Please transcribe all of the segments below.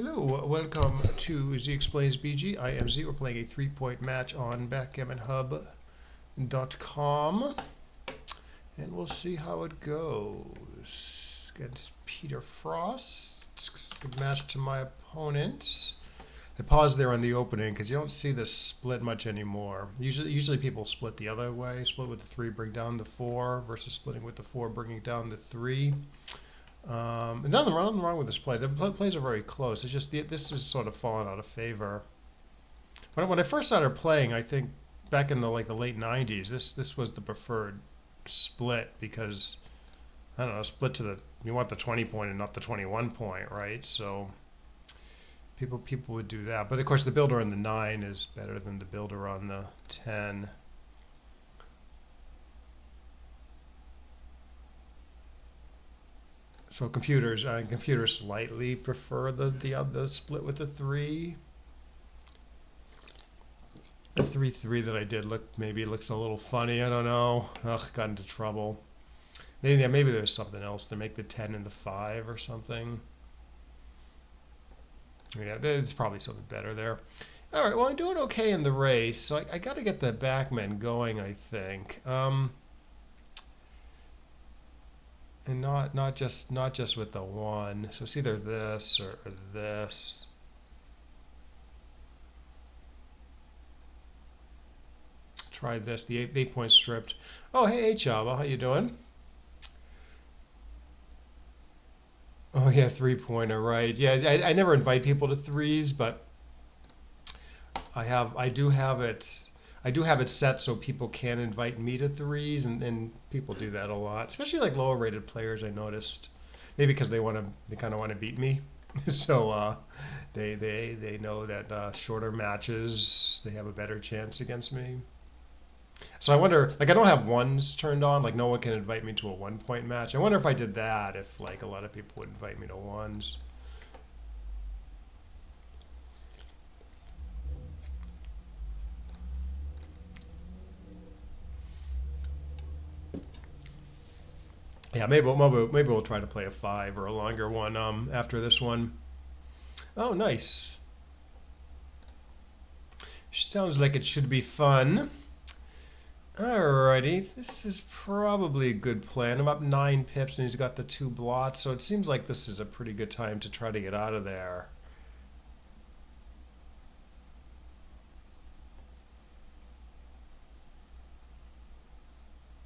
Hello, welcome to Z Explains BG. I am Z. We're playing a 3-point match on backgammonhub.com. And we'll see how it goes. Against Peter Frost. Good match to my opponent. I paused there on the opening because you don't see this split much anymore. Usually people split the other way. Split with the 3, bring down the 4, versus splitting with the 4, bringing down the 3. And nothing wrong with this play. The plays are very close. It's just this is sort of fallen out of favor. When I first started playing, I think back in the late '90s, this was the preferred split because I don't know, split to you want the 20 point and not the 21 point, right? So people would do that. But of course, the builder on the 9 is better than the builder on the 10. So computers slightly prefer the split with the 3. The 3-3 that I did maybe looks a little funny. I don't know. Ugh, got into trouble. Maybe there's something else to make the 10 and the 5 or something. Yeah, there's probably something better there. All right, well, I'm doing okay in the race, so I got to get the backmen going, I think. And not just with the 1. So it's either this or this. Try this, the 8-point stripped. Oh, hey, Chava, how you doing? Oh yeah, 3-pointer, right? Yeah, I never invite people to 3s, but I do have it set so people can invite me to 3s, and people do that a lot, especially like lower rated players. I noticed maybe because they kind of want to beat me, so they know that shorter matches they have a better chance against me. So I wonder, like I don't have 1s turned on, like no one can invite me to a 1-point match. I wonder if I did that, if like a lot of people would invite me to 1s. Yeah, maybe we'll try to play a 5 or a longer one after this one. Oh, nice. Sounds like it should be fun. Alrighty, this is probably a good plan. I'm up 9 pips and he's got the 2 blots, so it seems like this is a pretty good time to try to get out of there.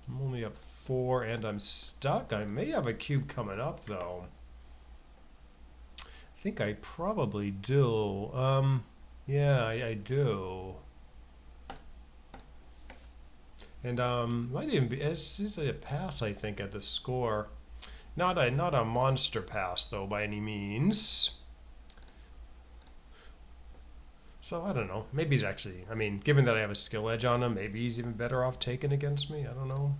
I'm only up 4 and I'm stuck. I may have a cube coming up though. I think I probably do. Yeah, I do. And might even be it's usually a pass, I think, at the score. Not a monster pass though by any means. So I don't know. Maybe he's actually, I mean, given that I have a skill edge on him, maybe he's even better off taken against me. I don't know.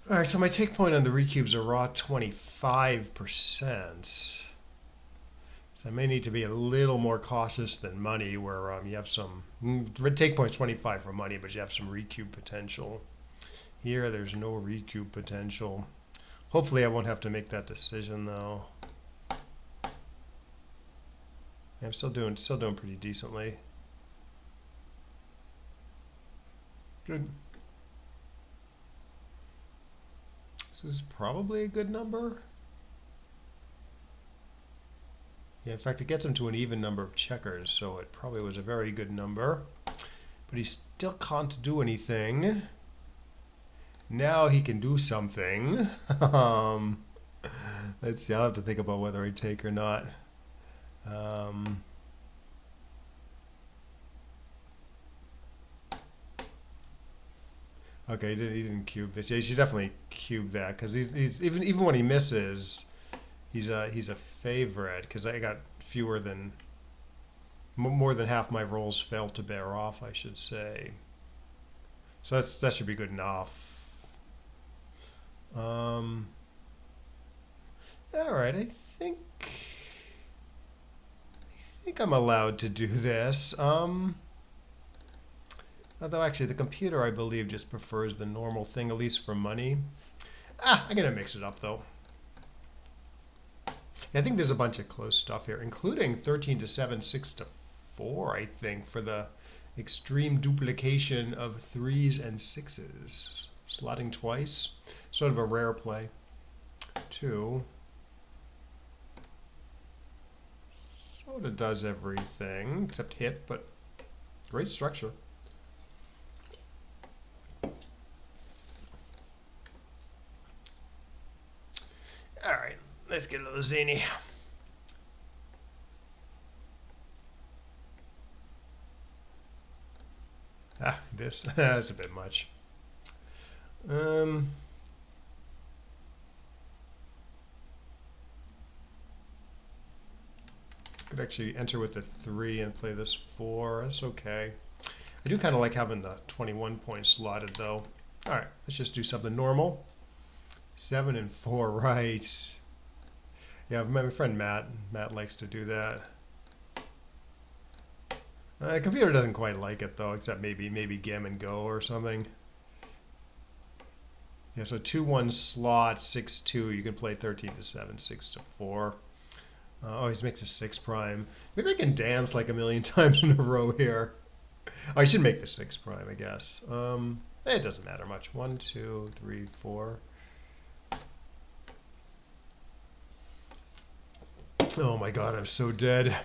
All right, so my take point on the recubes are raw 25%. So I may need to be a little more cautious than money, where you have some take points 25 for money, but you have some recube potential. Here, there's no recube potential. Hopefully, I won't have to make that decision though. I'm still doing pretty decently. Good. This is probably a good number. Yeah, in fact, it gets him to an even number of checkers, so it probably was a very good number. But he still can't do anything. Now he can do something. Let's see, I'll have to think about whether I take or not. Okay, he didn't cube this. Yeah, you should definitely cube that because he's even when he misses, he's a favorite because I got more than half my rolls failed to bear off, I should say. So that should be good enough. All right, I think I'm allowed to do this. Although actually the computer, I believe, just prefers the normal thing, at least for money. I'm gonna mix it up though. Yeah, I think there's a bunch of close stuff here, including 13 to 7, 6 to 4, I think, for the extreme duplication of 3s and 6s. Slotting twice, sort of a rare play. 2. Sort of does everything except hit, but great structure. All right, let's get a little zany. This that's a bit much. Could actually enter with the 3 and play this 4. That's okay. I do kind of like having the 21 point slotted though. All right, let's just do something normal. 7 and 4, right? Yeah, my friend Matt likes to do that. The computer doesn't quite like it though, except maybe Gammon Go or something. Yeah, so 2-1 slot, 6-2. You can play 13 to 7, 6 to 4. Oh, he makes a 6 prime. Maybe I can dance like a million times in a row here. Oh, I should make the 6 prime, I guess. It doesn't matter much. 1, 2, 3, 4. Oh my God, I'm so dead.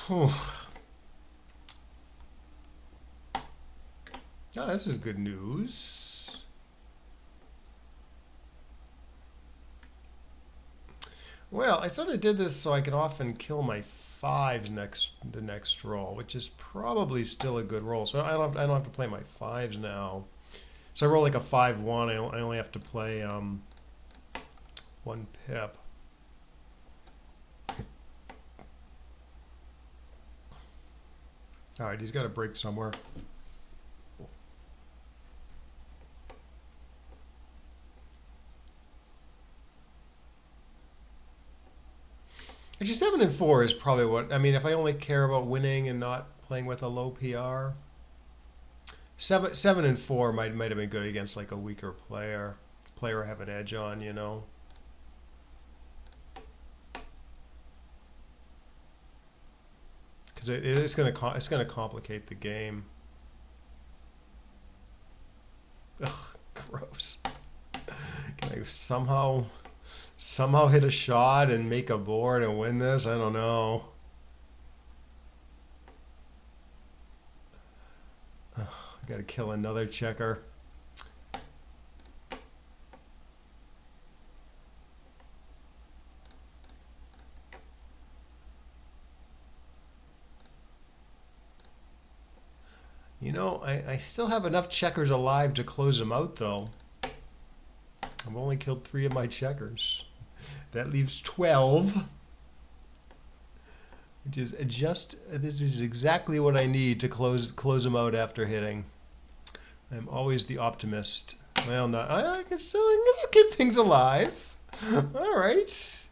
Oh, this is good news. Well, I sort of did this so I can often kill my 5s the next roll, which is probably still a good roll. So I don't have to play my 5s now. So I roll like a 5-1. I only have to play 1 pip. All right, he's got to break somewhere. Actually, 7 and 4 is probably what I mean. If I only care about winning and not playing with a low PR, 7 and 4 might have been good against like a weaker player. Player have an edge on, you know. Because it's gonna complicate the game. Ugh, gross. Can I somehow hit a shot and make a board and win this? I don't know. Ugh, I gotta kill another checker. You know, I still have enough checkers alive to close them out, though. I've only killed 3 of my checkers. That leaves 12, which is this is exactly what I need to close them out after hitting. I'm always the optimist. Well, not I can still keep things alive. All right.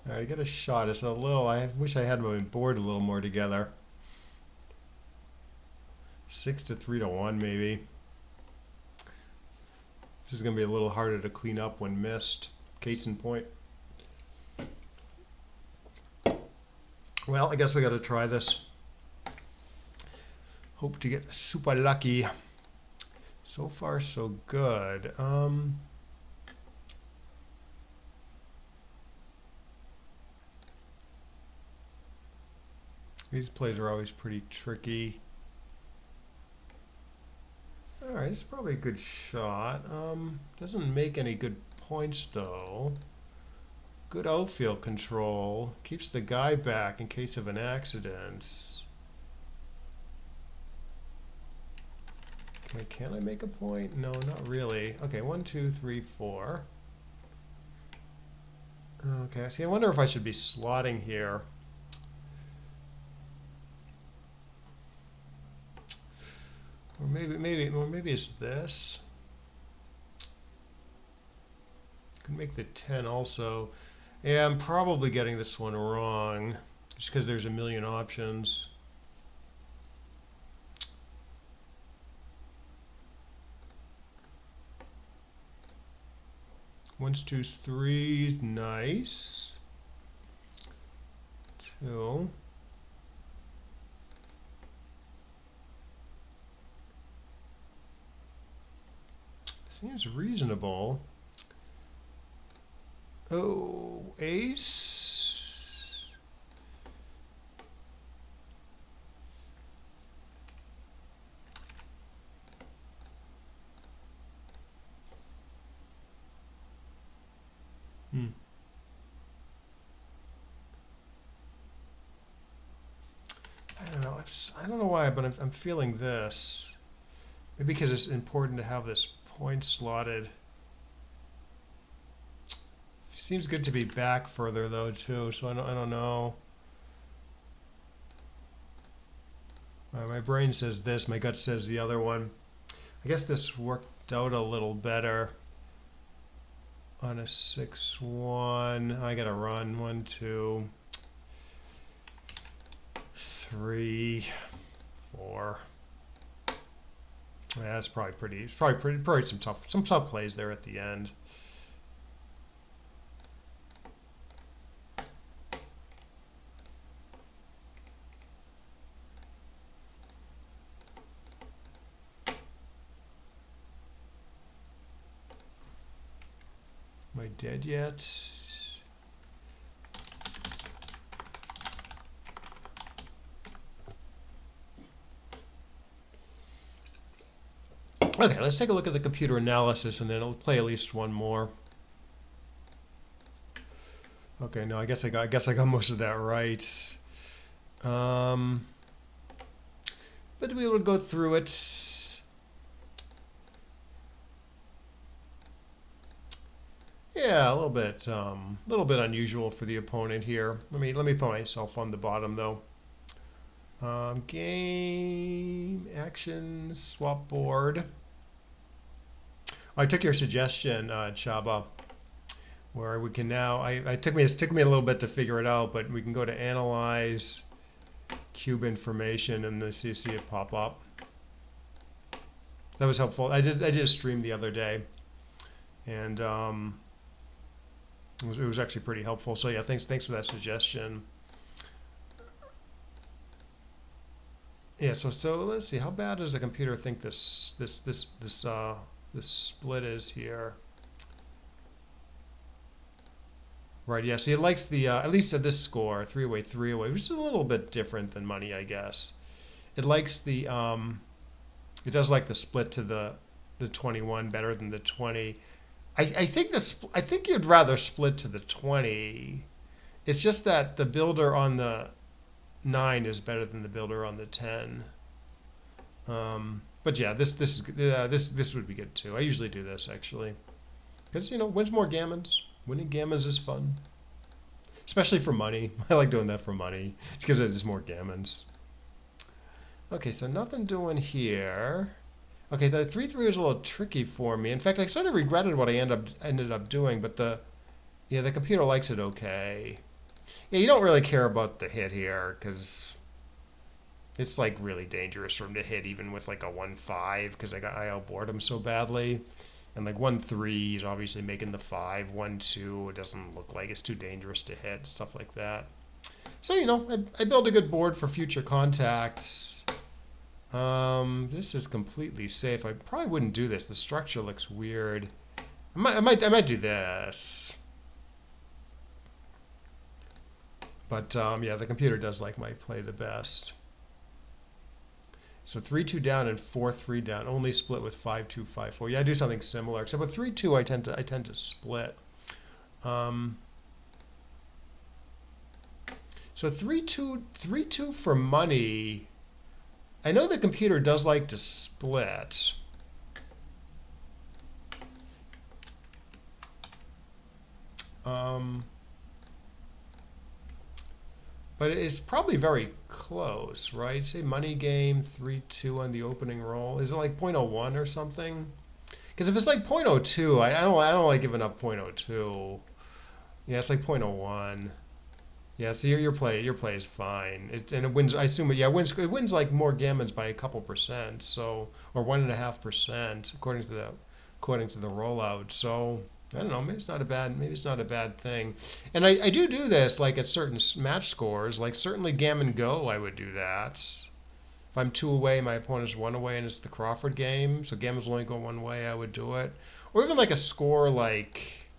All right, I got a shot. It's a little. I wish I had my board a little more together. 6 to 3 to 1, maybe. This is going to be a little harder to clean up when missed. Case in point. Well, I guess we got to try this. Hope to get super lucky. So far, so good. These plays are always pretty tricky. All right, this is probably a good shot. Doesn't make any good points though. Good outfield control. Keeps the guy back in case of an accident. Okay, can I make a point? No, not really. Okay, 1, 2, 3, 4. Okay, see, I wonder if I should be slotting here. Or maybe it's this. Could make the 10 also. Yeah, I'm probably getting this one wrong, just because there's a million options. Ones, twos, threes, nice. Two. Seems reasonable. Oh, ace. I don't know. I don't know why, but I'm feeling this. Maybe because it's important to have this point slotted. Seems good to be back further though too. So I don't know. My brain says this. My gut says the other one. I guess this worked out a little better on a 6-1. I gotta run 1, 2, 3, 4. Yeah, that's probably pretty. It's probably some tough plays there at the end. Am I dead yet? Okay, let's take a look at the computer analysis and then I'll play at least one more. Okay, no, I guess I got most of that right. But to be able to go through it. Yeah, a little bit unusual for the opponent here. Let me put myself on the bottom though. Game action swap board. I took your suggestion, Chaba, where we can now. It took me a little bit to figure it out, but we can go to analyze cube information and see it pop up. That was helpful. I did a stream the other day, and it was actually pretty helpful. So yeah, thanks for that suggestion. Yeah, so let's see. How bad does the computer think this split is here? Right. Yeah. See, it likes the at least at this score 3-away, 3-away, which is a little bit different than money, I guess. It likes the it does like the split to the 21 better than the 20. I think you'd rather split to the 20. It's just that the builder on the 9 is better than the builder on the 10. But yeah, this would be good too. I usually do this actually, because wins more gammons. Winning gammons is fun, especially for money. I like doing that for money because it is more gammons. Okay, so nothing doing here. Okay, the 3-3 was a little tricky for me. In fact, I sort of regretted what I ended up doing, but the computer likes it okay. Yeah, you don't really care about the hit here because it's like really dangerous for him to hit even with like a 1-5 because I outboard him so badly. And like 1-3, he's obviously making the 5. 1-2, it doesn't look like it's too dangerous to hit, stuff like that. So I build a good board for future contacts. This is completely safe. I probably wouldn't do this. The structure looks weird. I might do this. But yeah, the computer does like my play the best. So 3-2 down and 4-3 down. Only split with 5-2, 5-4. Yeah, I do something similar. Except with 3-2, I tend to split. So 3-2 for money. I know the computer does like to split. But it's probably very close, right? Say money game 3-2 on the opening roll. Is it like 0.01 or something? Because if it's like 0.02, I don't like giving up 0.02. Yeah, it's like 0.01. Yeah, so your play is fine. And it wins. I assume it wins like more gammons by a couple percent. So or 1.5% according to the rollout. So I don't know. Maybe it's not a bad thing. And I do this like at certain match scores. Like certainly gammon go, I would do that. If I'm 2 away, my opponent's 1 away, and it's the Crawford game, so gammons only go 1 way, I would do it. Or even like a score like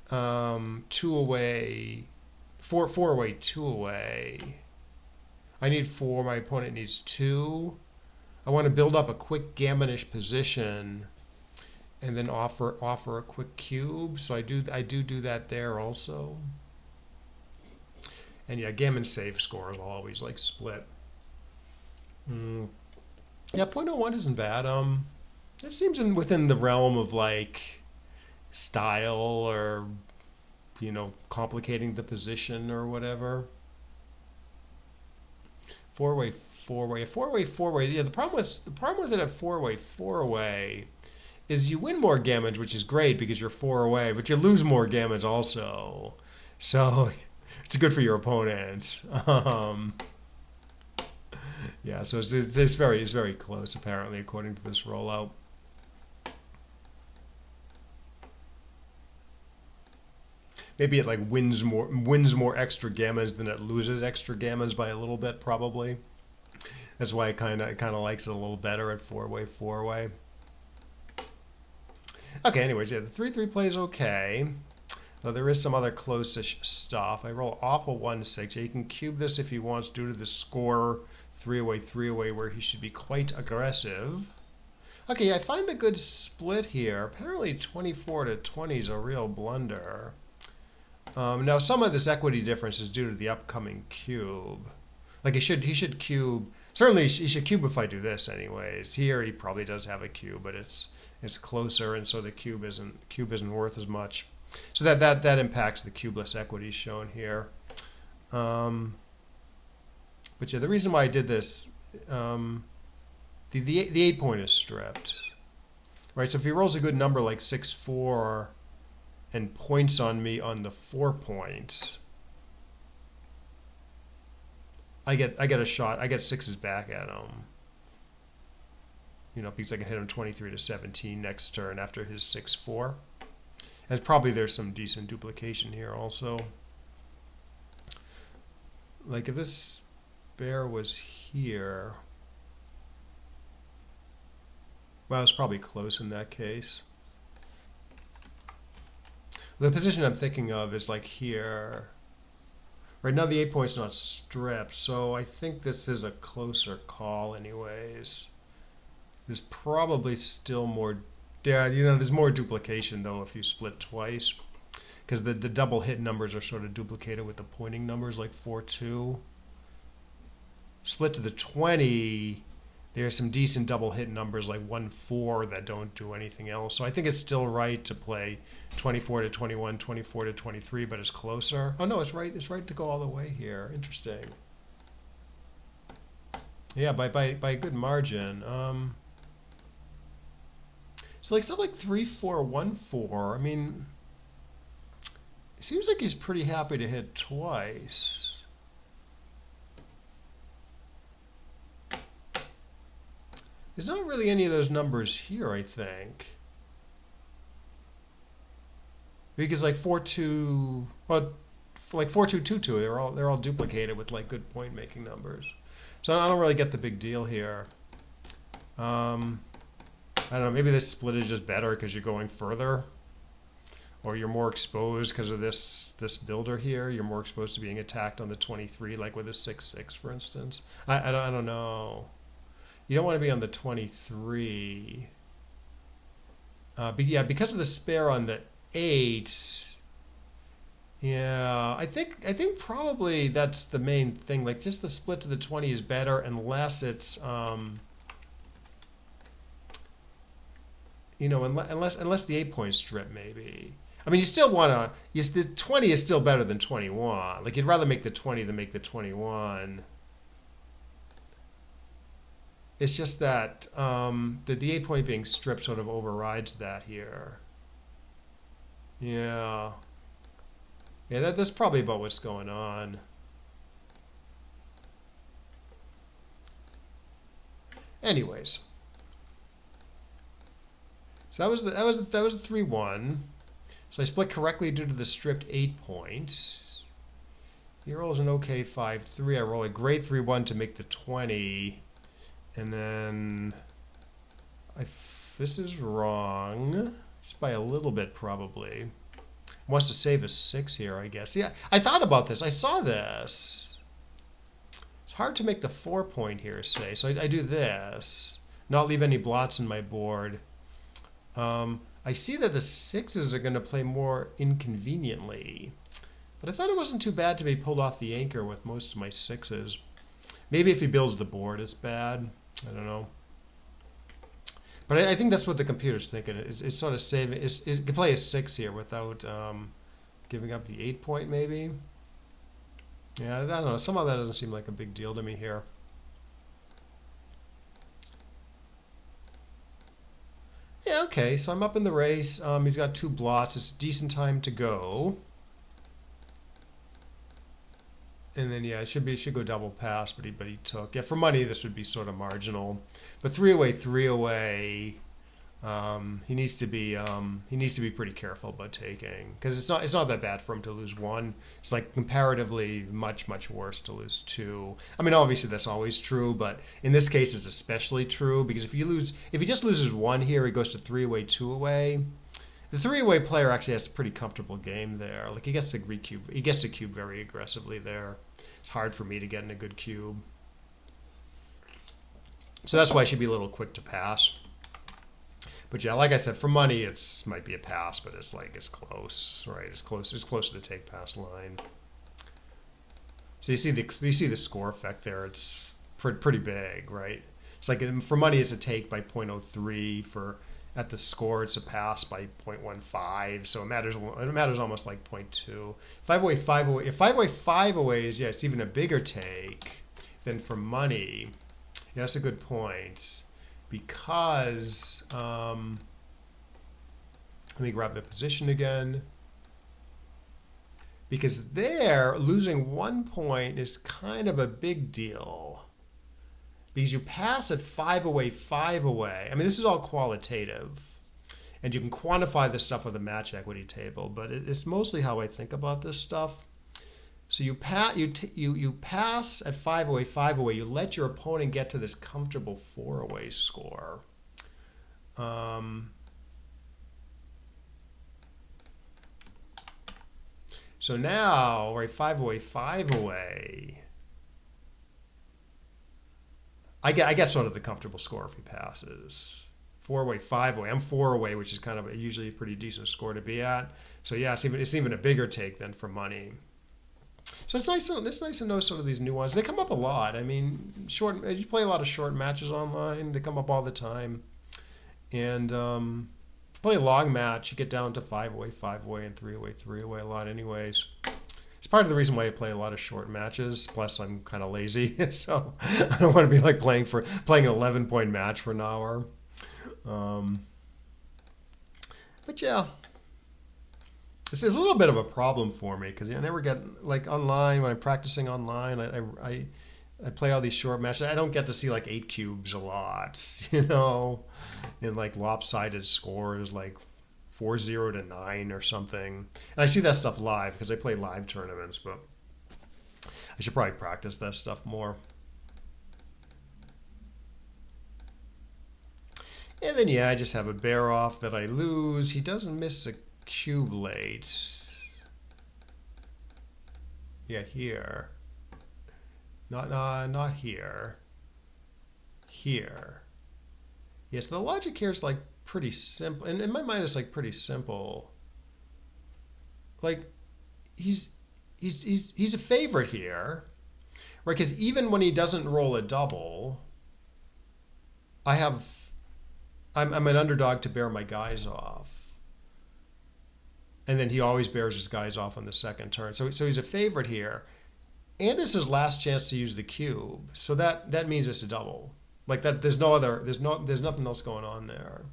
2 away, 4 away, 2 away. I need 4. My opponent needs 2. I want to build up a quick gammonish position, and then offer a quick cube. So I do that there also. And yeah, gammon safe scores I'll always like split. Yeah, 0.01 isn't bad. It seems within the realm of like style or complicating the position or whatever. 4-way, 4-way, 4-way, 4-way. Yeah, the problem with it at 4-way, 4-away is you win more gammons, which is great because you're 4 away, but you lose more gammons also. So it's good for your opponent. Yeah, so it's very close apparently according to this rollout. Maybe it like wins more extra gammons than it loses extra gammons by a little bit probably. That's why it kind of likes it a little better at 4-way, 4-way. Okay, anyways, yeah, the 3-3 plays okay. Though there is some other close-ish stuff. I roll off a 1-6. Yeah, you can cube this if he wants due to the score 3-away, 3-away, where he should be quite aggressive. Okay, I find the good split here. Apparently 24-20 is a real blunder. Now some of this equity difference is due to the upcoming cube. Like he should cube. Certainly he should cube if I do this anyways. Here he probably does have a cube, but it's closer, and so the cube isn't worth as much. So that impacts the cubeless equities shown here. But yeah, the reason why I did this, the 8-point is stripped, right? So if he rolls a good number like 6-4 and points on me on the 4 points, I get a shot. I get 6s back at him. Because I can hit him 23-17 next turn after his 6-4. And probably there's some decent duplication here also. Like if this bear was here, well, it's probably close in that case. The position I'm thinking of is like here. Right now the 8-point's not stripped, so I think this is a closer call anyways. There's probably still more, there's more duplication though if you split twice, because the double hit numbers are sort of duplicated with the pointing numbers like 4-2. Split to the 20, there's some decent double hit numbers like 1-4 that don't do anything else. So I think it's still right to play 24-21, 24-23, but it's closer. Oh no, it's right to go all the way here. Interesting. Yeah, by a good margin. So like stuff like 3-4, 1-4. I mean, it seems like he's pretty happy to hit twice. There's not really any of those numbers here, I think. Because like 4-2, well, like 4-2-2-2, they're all duplicated with like good point making numbers. So I don't really get the big deal here. I don't know, maybe this split is just better because you're going further, or you're more exposed because of this builder here. You're more exposed to being attacked on the 23, like with a 6-6, for instance. I don't know. You don't want to be on the 23. But yeah, because of the spare on the 8. Yeah, I think probably that's the main thing. Like just the split to the 20 is better unless it's unless the 8-point strip maybe. I mean, you still want to. The 20 is still better than 21. Like you'd rather make the 20 than make the 21. It's just that the 8 point being stripped sort of overrides that here. Yeah. Yeah, that's probably about what's going on. Anyways. So that was the 3-1. So I split correctly due to the stripped 8 points. He rolls an okay 5-3. I roll a great 3-1 to make the 20. And then this is wrong. Just by a little bit probably. Wants to save a 6 here, I guess. Yeah, I thought about this. I saw this. It's hard to make the 4 point here, say. So I do this. Not leave any blots in my board. I see that the 6s are going to play more inconveniently. But I thought it wasn't too bad to be pulled off the anchor with most of my 6s. Maybe if he builds the board, it's bad. I don't know. But I think that's what the computer's thinking. It's sort of saving. It can play a 6 here without giving up the 8 point, maybe. Yeah, I don't know. Somehow that doesn't seem like a big deal to me here. Yeah, okay. So I'm up in the race. He's got 2 blots. It's a decent time to go. And then yeah, it should go double pass, but he took. Yeah, for money this would be sort of marginal, but 3 away. He needs to be pretty careful about taking, because it's not that bad for him to lose 1. It's like comparatively much worse to lose 2. I mean, obviously that's always true, but in this case it's especially true, because if he just loses 1 here, he goes to 3 away, 2 away. The 3 away player actually has a pretty comfortable game there. Like he gets to cube very aggressively there. It's hard for me to get in a good cube. So that's why I should be a little quick to pass. But yeah, like I said, for money, it might be a pass, but it's close, right? It's close to the take pass line. So you see the score effect there. It's pretty big, right? It's like for money, it's a take by 0.03. At the score, it's a pass by 0.15, so it matters almost like 0.2. 5 away, 5 away. If 5 away, 5 away is, yeah, it's even a bigger take than for money. Yeah, that's a good point. Because, let me grab the position again. Because there, losing 1 point is kind of a big deal. Because you pass at 5 away, 5 away. I mean, this is all qualitative. And you can quantify this stuff with a match equity table, but it's mostly how I think about this stuff. So you pass at 5 away, 5 away. You let your opponent get to this comfortable 4 away score. So now, right, 5 away, 5 away. I get sort of the comfortable score if he passes. 4 away, 5 away. I'm 4 away, which is kind of usually a pretty decent score to be at. So yeah, it's even a bigger take than for money. So it's nice to know sort of these nuances. They come up a lot. I mean, you play a lot of short matches online. They come up all the time. And if you play a long match, you get down to 5 away, and 3 away a lot anyways. It's part of the reason why I play a lot of short matches. Plus, I'm kind of lazy, so I don't want to be like playing an 11-point match for an hour. But yeah, this is a little bit of a problem for me because I never get, like, online when I'm practicing online. I play all these short matches. I don't get to see like 8 cubes a lot, in like lopsided scores like 4-0 to 9 or something. And I see that stuff live because I play live tournaments, but I should probably practice that stuff more. And then, yeah, I just have a bear off that I lose. He doesn't miss a cube late. Yeah, here. Not here. Here. Yeah, so the logic here is like pretty simple. And in my mind, it's like pretty simple. Like, he's a favorite here, right? Because even when he doesn't roll a double, I'm an underdog to bear my guys off. And then he always bears his guys off on the second turn. So he's a favorite here. And it's his last chance to use the cube. So that means it's a double. Like that there's nothing else going on there.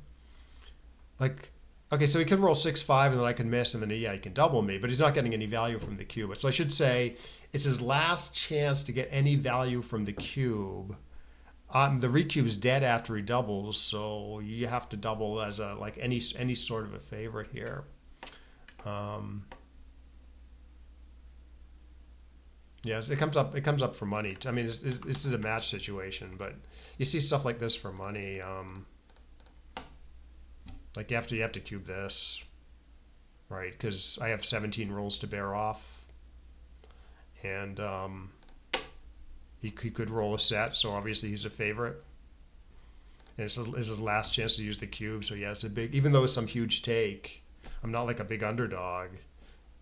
Like, okay, so he could roll 6-5 and then I can miss and then he can double me, but he's not getting any value from the cube. So I should say it's his last chance to get any value from the cube. The recube's dead after he doubles, so you have to double as a like any sort of a favorite here. Yes, it comes up for money. I mean, this is a match situation, but you see stuff like this for money. Like you have to cube this, right? Because I have 17 rolls to bear off, and he could roll a set, so obviously he's a favorite. And it's his last chance to use the cube, so yeah, it's a big. Even though it's some huge take, I'm not like a big underdog.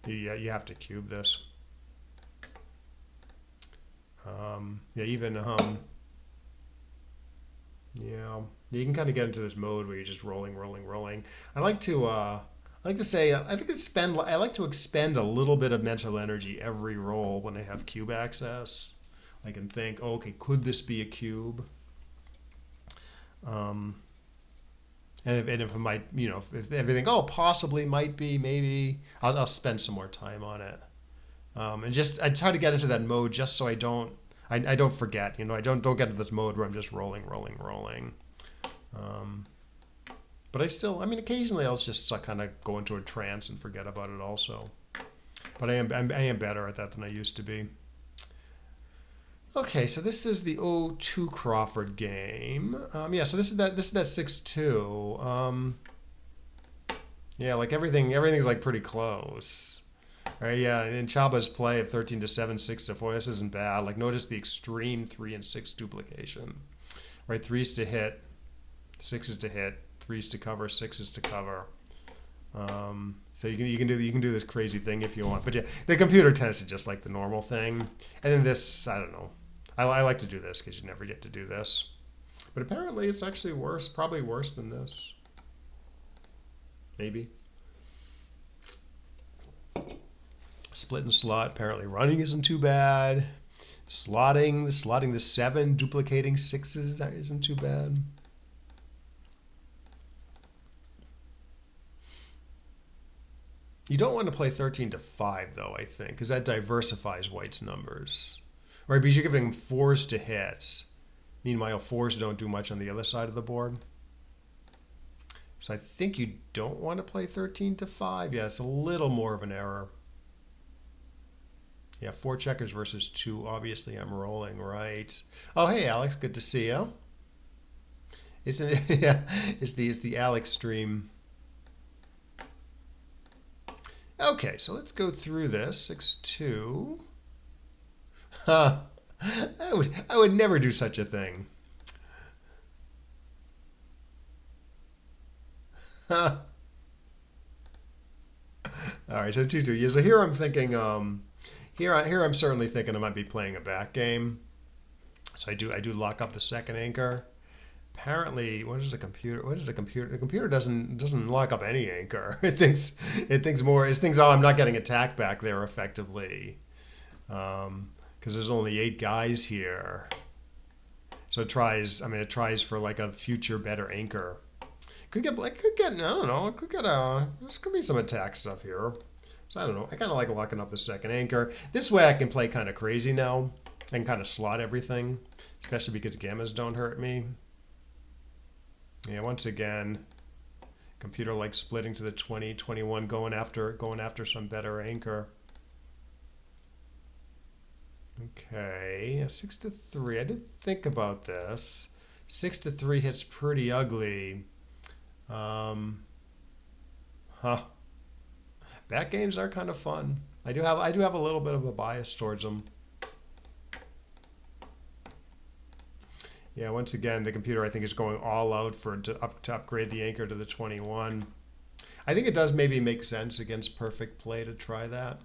You have to cube this. Yeah, even yeah, you can kind of get into this mode where you're just rolling. I like to say I like to expend a little bit of mental energy every roll when I have cube access. I can think, oh, okay, could this be a cube? And if it might, if everything, oh, possibly, might be, maybe, I'll spend some more time on it. And just I try to get into that mode just so I don't forget. I don't get into this mode where I'm just rolling. But occasionally I'll just kind of go into a trance and forget about it also. But I am better at that than I used to be. Okay, so this is the 0-2 Crawford game. Yeah, so this is that 6-2. Yeah, like everything's like pretty close. All right, yeah, in Chaba's play of 13-7, 6-4, this isn't bad. Like notice the extreme 3 and 6 duplication. Right, 3's to hit, 6 to hit, 3's to cover, 6 to cover. So you can do this crazy thing if you want, but yeah, the computer tends to just like the normal thing. And then this, I don't know. I like to do this because you never get to do this, but apparently it's actually worse, probably worse than this. Maybe. Split and slot. Apparently running isn't too bad. Slotting the 7, duplicating 6s isn't too bad. You don't want to play 13-5 though, I think, because that diversifies white's numbers, right? Because you're giving 4s to hits. Meanwhile, 4s don't do much on the other side of the board. So I think you don't want to play 13-5. Yeah, it's a little more of an error. Yeah, 4 checkers versus 2. Obviously, I'm rolling, right? Oh, hey, Alex, good to see you. It's the Alex stream. Okay, so let's go through this. 6-2. Huh. I would never do such a thing. Huh. All right, so 2-2. Yeah, so here I'm thinking, here I'm certainly thinking I might be playing a back game. So I do lock up the second anchor. Apparently, what is the computer? The computer doesn't lock up any anchor. It thinks oh, I'm not getting attacked back there effectively, because there's only 8 guys here. So it tries for like a future better anchor. I don't know. This could be some attack stuff here. So I don't know. I kind of like locking up the second anchor. This way I can play kind of crazy now and kind of slot everything, especially because gammas don't hurt me. Yeah, once again, computer like splitting to the 20, 21, going after some better anchor. Okay, 6-3. I did think about this. 6-3 hits pretty ugly. Back games are kind of fun. I do have a little bit of a bias towards them. Yeah, once again, the computer I think is going all out to upgrade the anchor to the 21. I think it does maybe make sense against perfect play to try that,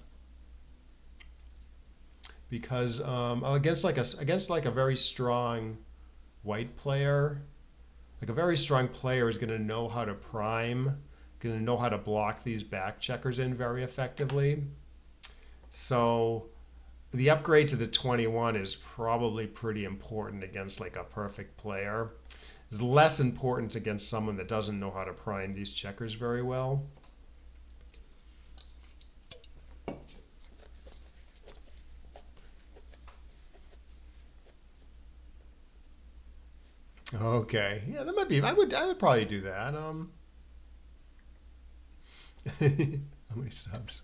because against a very strong white player, like a very strong player is going to know how to prime going to know how to block these back checkers in very effectively. So the upgrade to the 21 is probably pretty important against like a perfect player. It's less important against someone that doesn't know how to prime these checkers very well. Okay, yeah, that might be. I would probably do that. How many subs?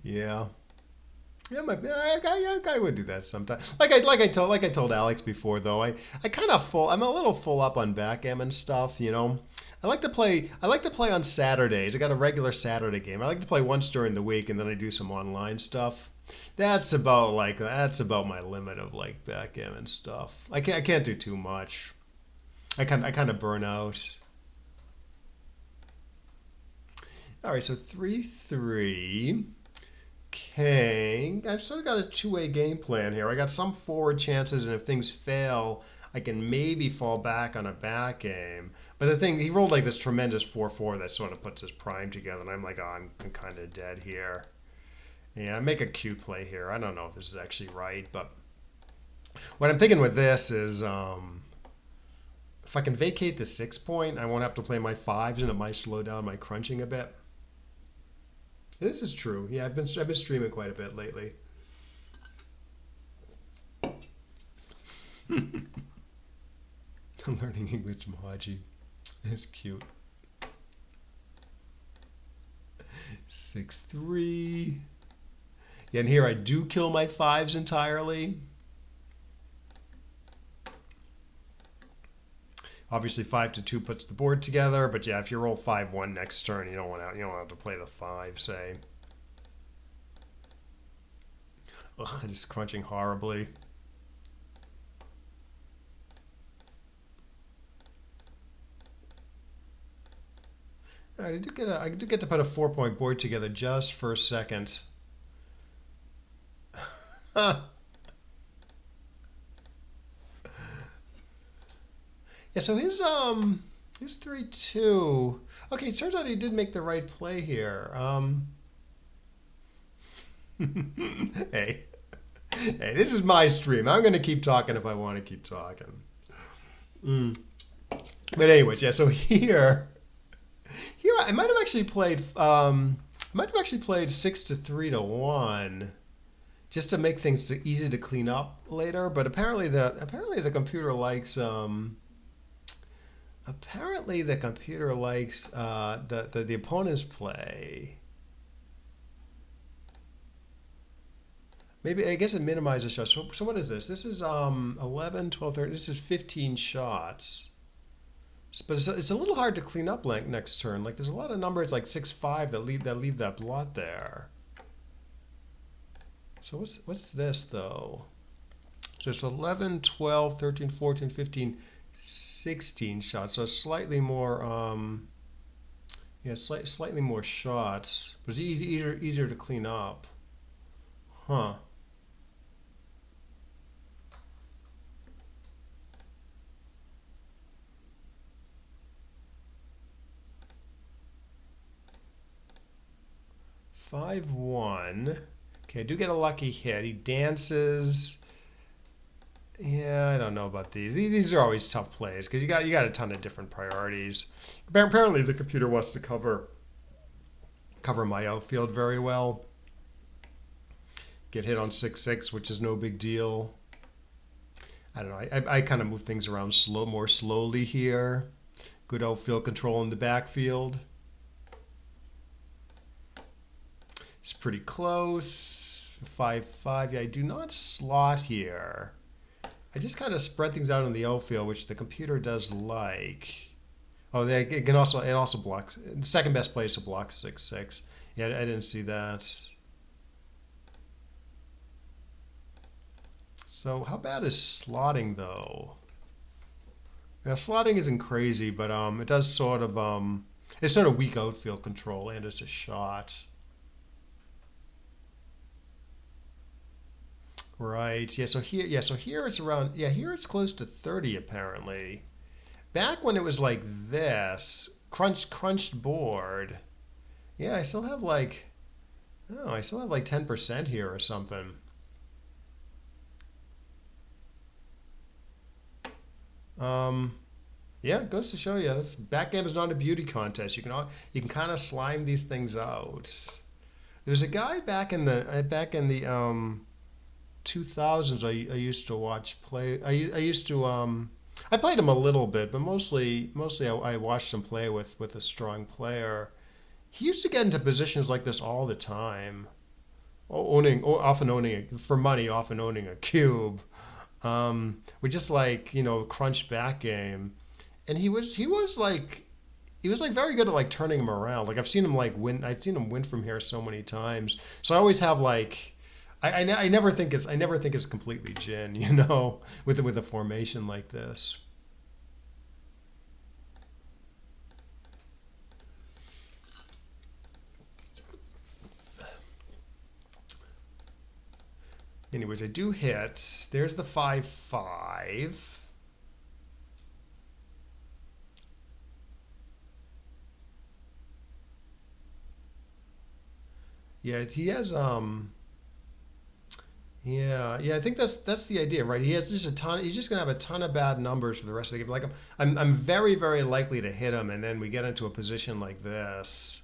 Yeah. Yeah, I would do that sometimes. Like I told Alex before, though. I kind of full. I'm a little full up on backgammon stuff. You know, I like to play. I like to play on Saturdays. I got a regular Saturday game. I like to play once during the week, and then I do some online stuff. That's about my limit of like backgammon stuff. I can't do too much. I kind of burn out. All right, so 3-3. King. I've sort of got a two-way game plan here. I got some forward chances, and if things fail, I can maybe fall back on a back game. But the thing, he rolled like this tremendous 4-4 that sort of puts his prime together, and I'm like, oh, I'm kind of dead here. Yeah, I make a cute play here. I don't know if this is actually right, but what I'm thinking with this is if I can vacate the 6 point, I won't have to play my fives, and it might slow down my crunching a bit. This is true. Yeah, I've been streaming quite a bit lately. I'm learning English Maji. It's cute. 6-3. Yeah, and here I do kill my fives entirely. Obviously, 5-2 puts the board together, but yeah, if you roll 5-1 next turn, you don't have to play the 5, say. Ugh, just crunching horribly. All right, I do get to put a 4-point board together just for a second. Yeah, so his 3-2. Okay, it turns out he did make the right play here. Hey, this is my stream. I'm going to keep talking if I want to keep talking. But anyways, yeah. So here I might have actually played 6-3-1, just to make things easy to clean up later. But apparently the computer likes the opponent's play. Maybe, I guess it minimizes shots. So what is this? This is 11, 12, 13. This is 15 shots. But it's a little hard to clean up next turn. Like, there's a lot of numbers like 6-5 that leave that blot there. So what's this though? So it's 11, 12, 13, 14, 15, 16 shots. So slightly more slightly more shots. But it's easier to clean up. Huh. Five one. Okay, I do get a lucky hit. He dances. Yeah, I don't know about these. These are always tough plays because you got a ton of different priorities. Apparently, the computer wants to cover my outfield very well. Get hit on 6-6, which is no big deal. I don't know. I kind of move things around more slowly here. Good outfield control in the backfield. It's pretty close. 5-5. Yeah, I do not slot here. I just kind of spread things out in the outfield, which the computer does like. Oh, it also blocks. The second best play is to block 6-6. Yeah, I didn't see that. So how bad is slotting though? Yeah, slotting isn't crazy, but it does sort of it's sort of weak outfield control and it's a shot. Right. Yeah. So here it's around. Yeah. Here it's close to 30 apparently. Back when it was like this, crunched board. Yeah, I still have like, oh, I still have like 10% here or something. Yeah, it goes to show you this backgammon is not a beauty contest. You can kind of slime these things out. There's a guy back in the 2000s. I used to watch play. I used to I played him a little bit, but mostly I watched him play with a strong player. He used to get into positions like this all the time, often owning for money, often owning a cube. With just like crunch back game, and he was like very good at like turning him around. Like I've seen him like win. I've seen him win from here so many times. So I always have like, I never think it's completely gin, with a formation like this. Anyways, I do hit. There's the 5-5. Yeah, he has yeah, I think that's the idea, right? He has just a ton. He's just gonna have a ton of bad numbers for the rest of the game. Like I'm very very likely to hit him, and then we get into a position like this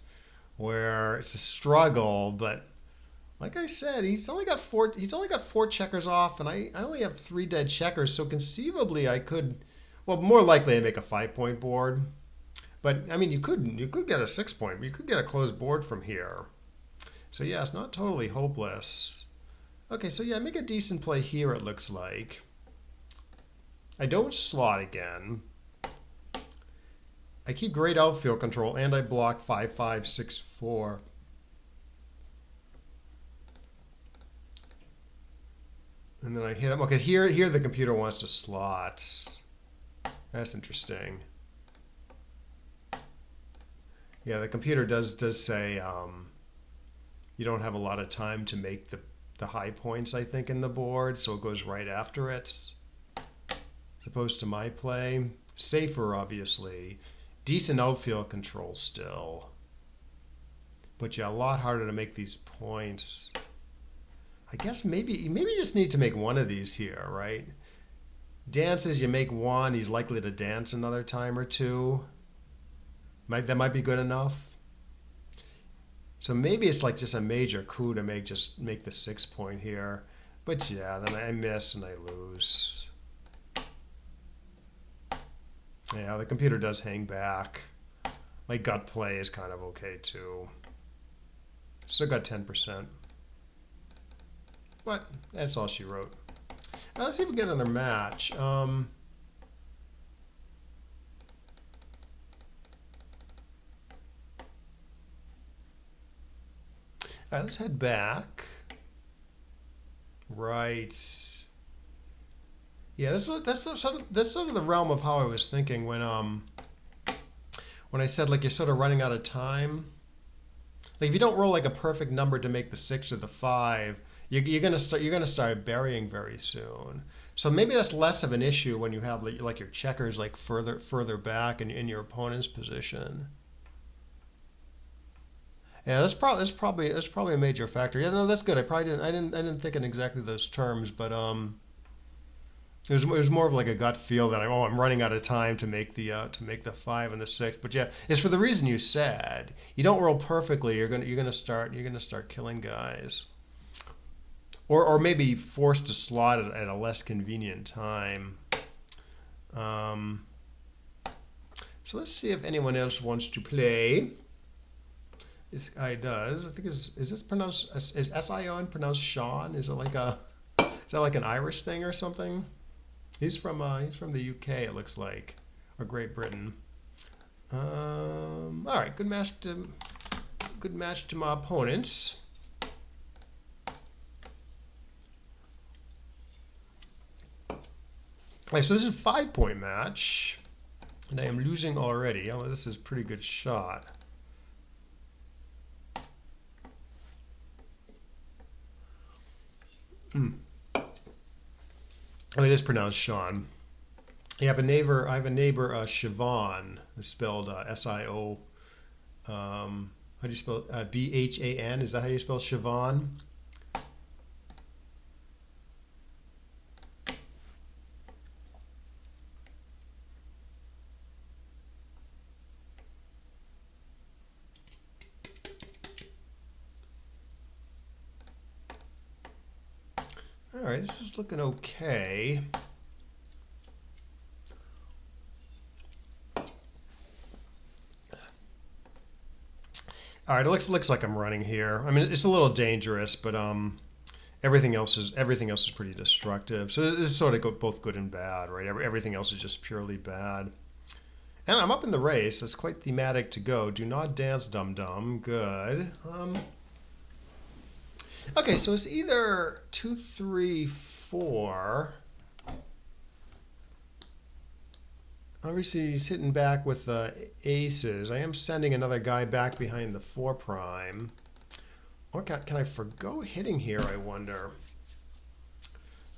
where it's a struggle. But like I said, he's only got four. He's only got four checkers off, and I only have three dead checkers. So conceivably, I could. Well, more likely I make a 5-point board. But I mean, you could get a 6-point. You could get a closed board from here. So yeah, it's not totally hopeless. Okay, so yeah, make a decent play here, it looks like. I don't slot again. I keep great outfield control, and I block 5-5, 6-4. And then I hit him. Okay, here the computer wants to slot. That's interesting. Yeah, the computer does say you don't have a lot of time to make the high points, I think, in the board, so it goes right after it. As opposed to my play. Safer, obviously. Decent outfield control still. But yeah, a lot harder to make these points. I guess maybe you just need to make one of these here, right? Dances, you make one, he's likely to dance another time or two. That might be good enough. So maybe it's like just a major coup to make the 6-point here. But yeah, then I miss and I lose. Yeah, the computer does hang back. My gut play is kind of okay too. Still got 10%. But that's all she wrote. Now let's see if we get another match. All right, let's head back. Right. Yeah, that's sort of the realm of how I was thinking when I said like you're sort of running out of time. Like if you don't roll like a perfect number to make the 6 or the 5, you're gonna start burying very soon. So maybe that's less of an issue when you have like your checkers like further back in your opponent's position. Yeah, that's probably a major factor. Yeah, no, that's good. I didn't think in exactly those terms, but it was more of like a gut feel that I'm running out of time to make the 5 and the 6. But yeah, it's for the reason you said. You don't roll perfectly, you're gonna start killing guys, or maybe forced to slot it at a less convenient time. So let's see if anyone else wants to play. This guy does. I think is this pronounced is Sion pronounced Sean? Is that like an Irish thing or something? He's from the UK, it looks like, or Great Britain. All right, good match to my opponents. All right, so this is a 5-point match, and I am losing already. Oh, this is a pretty good shot. Oh, it is pronounced Sean. I have a neighbor. Siobhan. It's spelled Sio. How do you spell it? Bhan? Is that how you spell Siobhan? All right, this is looking okay. All right, it looks like I'm running here. I mean, it's a little dangerous, but everything else is pretty destructive. So this is sort of both good and bad, right? Everything else is just purely bad. And I'm up in the race. It's quite thematic to go. Do not dance, dum dum. Good. Okay, so it's either 2, 3, 4. Obviously, he's hitting back with aces. I am sending another guy back behind the 4 prime. Or can I forgo hitting here, I wonder?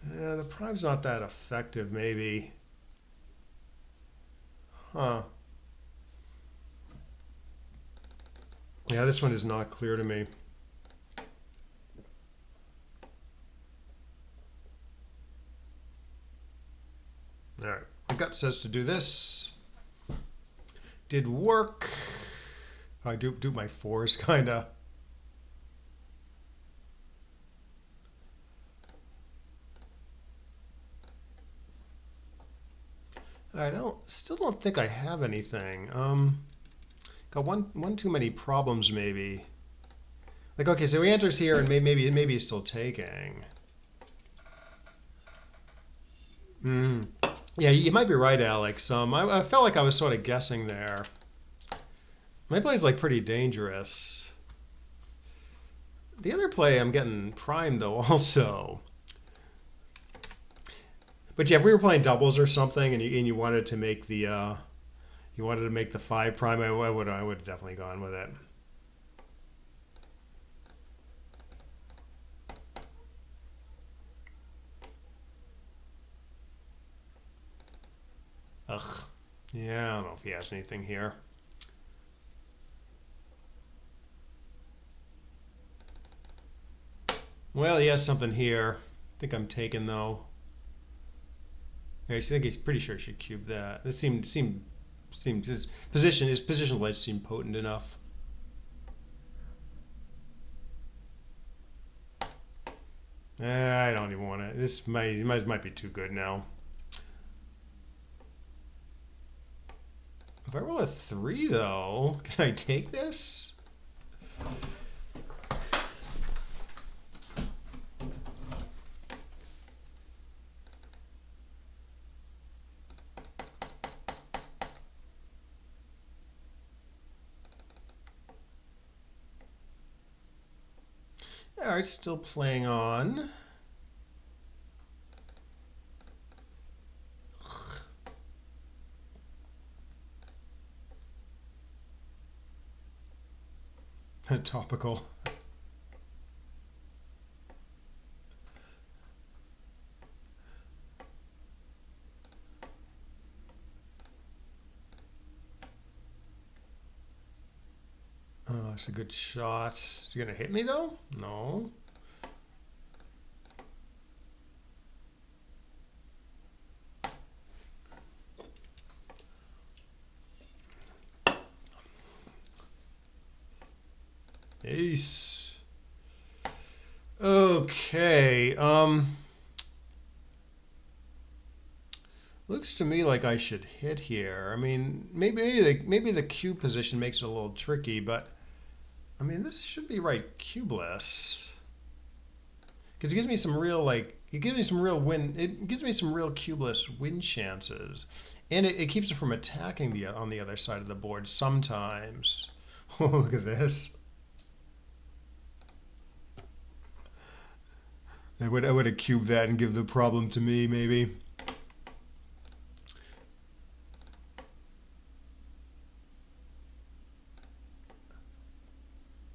The prime's not that effective, maybe. Huh. Yeah, this one is not clear to me. All right, my gut says to do this. Did work. I do my 4s, kind of. I still don't think I have anything. Got one too many problems, maybe. Like, okay, so he enters here, and maybe he's still taking. Yeah, you might be right, Alex. I felt like I was sort of guessing there. My play is like pretty dangerous. The other play, I'm getting primed though, also. But yeah, if we were playing doubles or something, and you wanted to make the 5 prime, I would have definitely gone with it. Ugh. Yeah, I don't know if he has anything here. Well, he has something here. I think I'm taking though. I think he's pretty sure he should cube that. It seemed his position ledge seemed potent enough. I don't even want to. This might be too good now. If I roll a 3 though, can I take this? All right, still playing on. Topical. Oh, it's a good shot. Is he gonna hit me though? No. Ace. Okay. Looks to me like I should hit here. I mean, maybe the cube position makes it a little tricky, but I mean, this should be right cubeless. Because it gives me some real it gives me some real cubeless win chances. And it keeps it from attacking on the other side of the board sometimes. Oh, look at this. I would have cubed that and give the problem to me, maybe.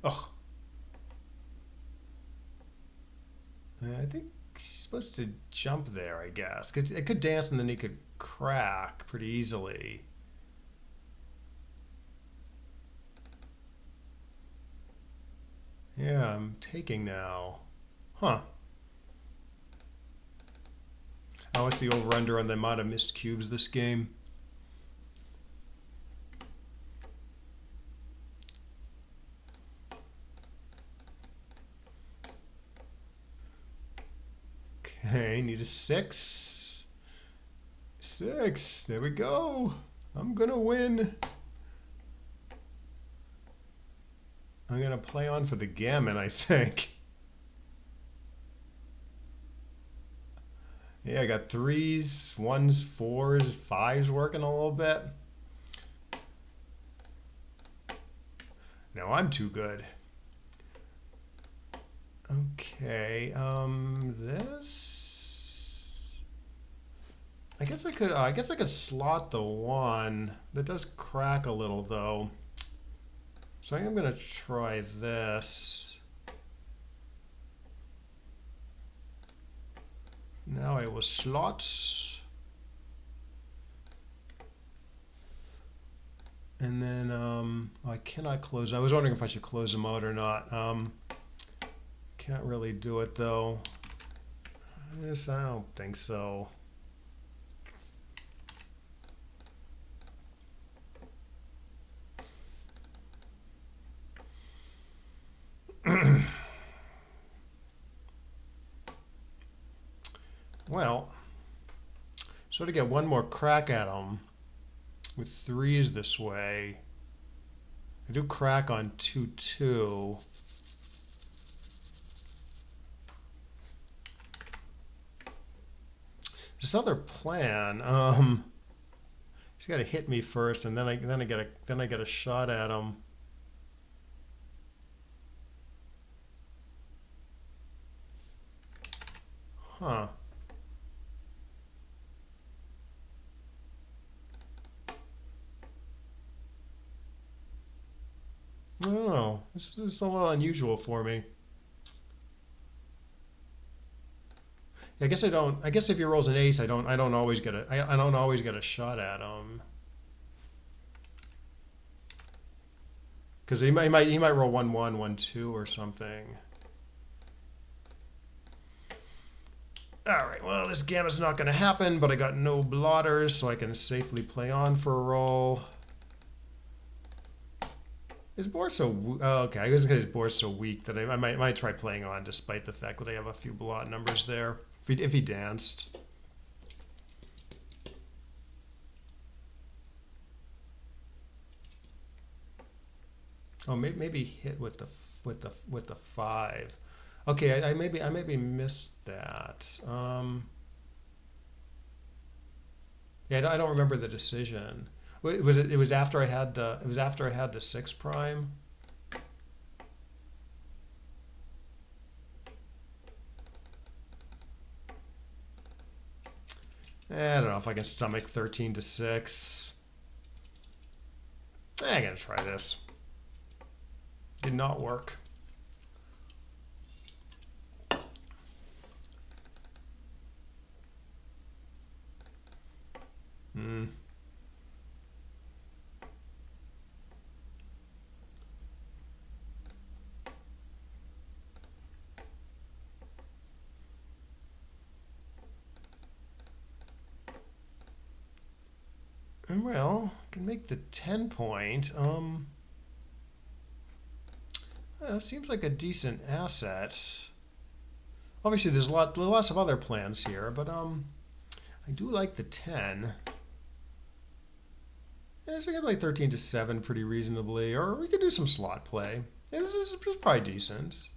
Oh. I think he's supposed to jump there, I guess. 'Cause it could dance and then he could crack pretty easily. Yeah, I'm taking now. Huh. Oh, what's the over-under on the amount of missed cubes this game? Okay, need a 6. 6. There we go. I'm gonna win. I'm gonna play on for the gammon, I think. Yeah, I got 3s, 1s, 4s, 5s working a little bit. No, I'm too good. Okay, this. I guess I could slot the 1. That does crack a little though. So I am gonna try this. Now I will slot. And then I cannot close. I was wondering if I should close them out or not. Can't really do it though. Yes, I don't think so. Well, sort of get one more crack at them with 3s this way. I do crack on 2-2. This other plan, he's got to hit me first, and then I get a shot at him. Huh. I don't know. This is a little unusual for me. I guess I don't. I guess if he rolls an ace, I don't always get a. I don't always get a shot at him. Because he might roll 1-1, 1-2 or something. All right. Well, this gammon's not going to happen, but I got no blotters, so I can safely play on for a roll. His board's so okay. I guess his board's so weak that I might try playing on, despite the fact that I have a few blot numbers there. If he danced. Oh, maybe hit with the 5. Okay, I maybe missed that. Yeah, I don't remember the decision. It was after I had the 6 prime. I don't know if I can stomach 13-6. I'm gonna try this. Did not work. Well, can make the 10 point. Seems like a decent asset. Obviously, there's lots of other plans here, but I do like the 10. Yeah, so I can play 13-7 pretty reasonably, or we could do some slot play. Yeah, this is probably decent.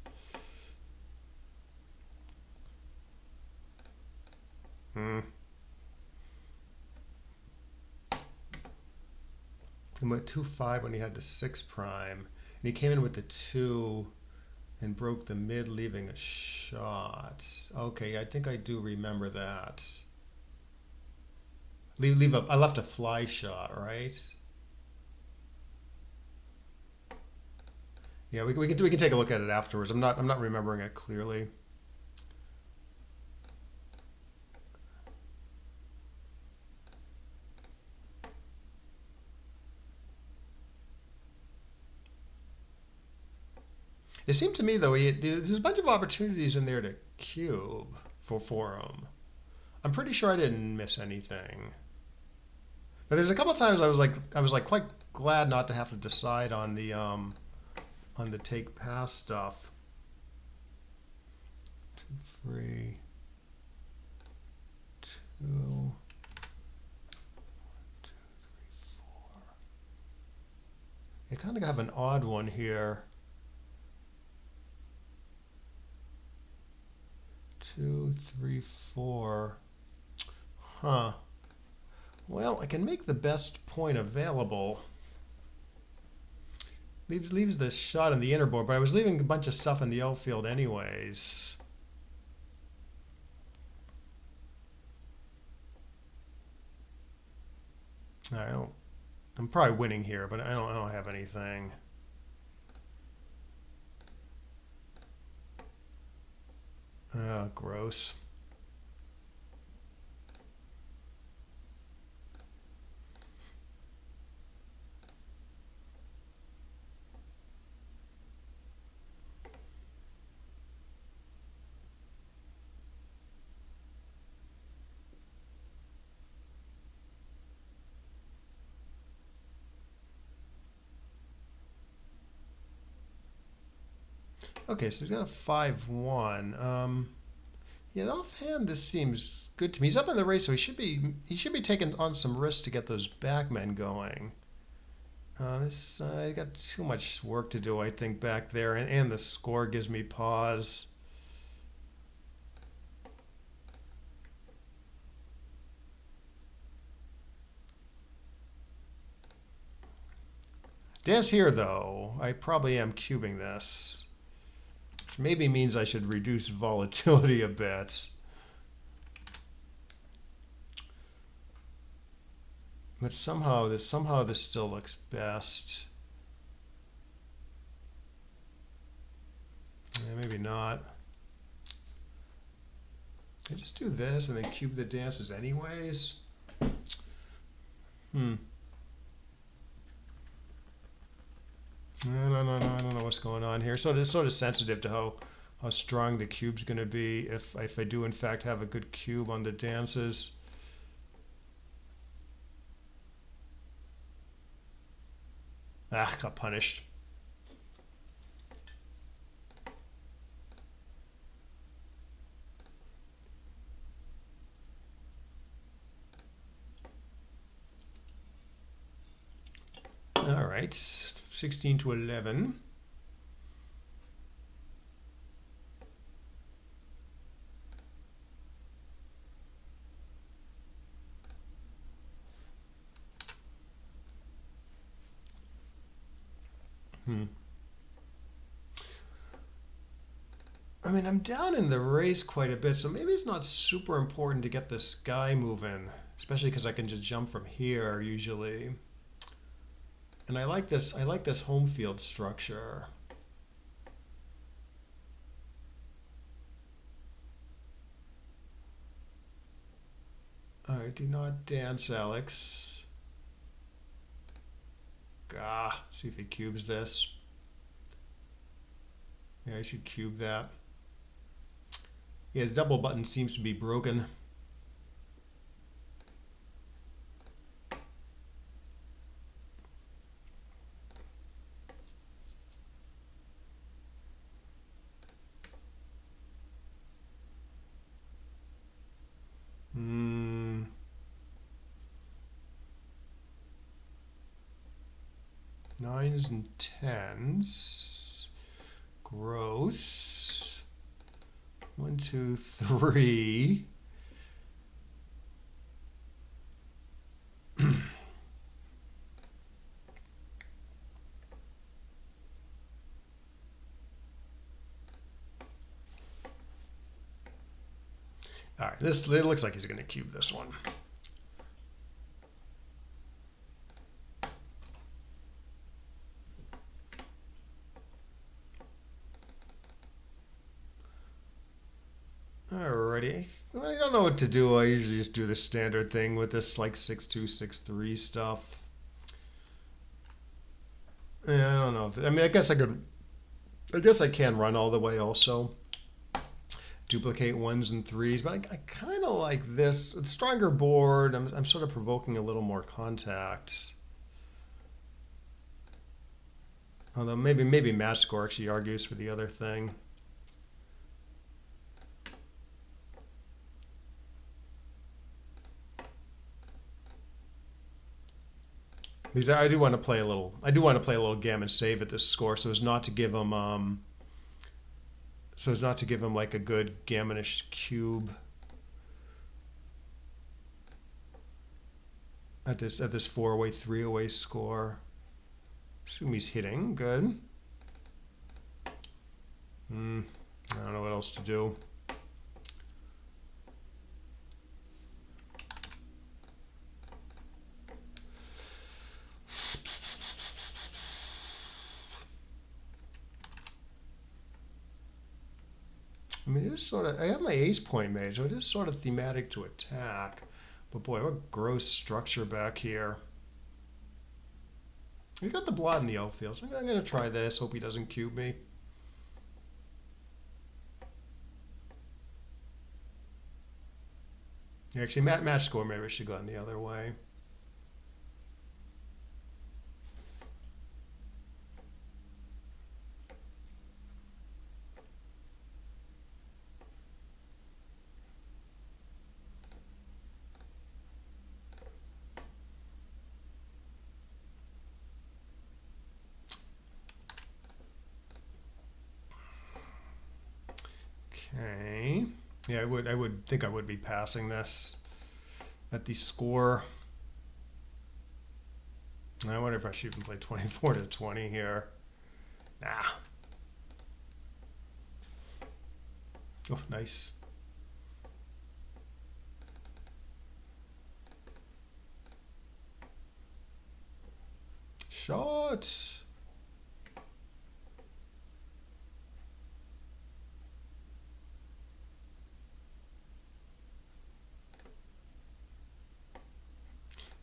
He went 2-5 when he had the 6 prime, and he came in with the 2 and broke the mid, leaving a shot. Okay, I think I do remember that. I left a fly shot, right? Yeah, we can take a look at it afterwards. I'm not remembering it clearly. It seemed to me though there's a bunch of opportunities in there to cube for him. I'm pretty sure I didn't miss anything. But there's a couple of times I was like quite glad not to have to decide on the take pass stuff. 2, 3, 2, 1, 2, 3, 4. You kind of have an odd one here. 2, 3, 4. Huh. Well, I can make the best point available. Leaves the shot in the inner board, but I was leaving a bunch of stuff in the outfield anyways. I'm probably winning here, but I don't have anything. Gross. Okay, so he's got a 5-1. Yeah, offhand, this seems good to me. He's up in the race, so he should be taking on some risks to get those backmen going. I got too much work to do, I think, back there, and the score gives me pause. Dance here, though. I probably am cubing this. Which maybe means I should reduce volatility a bit. But somehow this still looks best. Yeah, maybe not. I just do this and then cube the dances anyways. I don't know what's going on here. So it's sort of sensitive to how strong the cube's going to be if I do in fact have a good cube on the dances. Got punished. All right, 16 to 11. I mean, I'm down in the race quite a bit, so maybe it's not super important to get this guy moving, especially because I can just jump from here usually. And I like this home field structure. All right, do not dance, Alex. See if he cubes this. Yeah, I should cube that. Yeah, his double button seems to be broken. Nines and tens. Gross. 1, 2, 3. All right, it looks like he's going to cube this one. Alrighty. When I don't know what to do, I usually just do the standard thing with this like 6-2, 6-3 stuff. Yeah, I don't know. I mean, I guess I I guess I can run all the way also. Duplicate 1s and 3s, but I kind of like this. With stronger board, I'm sort of provoking a little more contact. Although maybe match score actually argues for the other thing. I do want to play a little gammon save at this score, so as not to give him like a good gammonish cube at this 4-away, 3-away score. Assume he's hitting. Good. I don't know what else to do. I mean, it is sort of, I have my ace point made, so it is sort of thematic to attack. But boy, what gross structure back here. We got the blot in the outfield, so I'm going to try this. Hope he doesn't cube me. Actually, match score, maybe I should go in the other way. Okay. Yeah, I would think I would be passing this at the score. I wonder if I should even play 24 to 20 here. Nah. Oh, nice. Shot.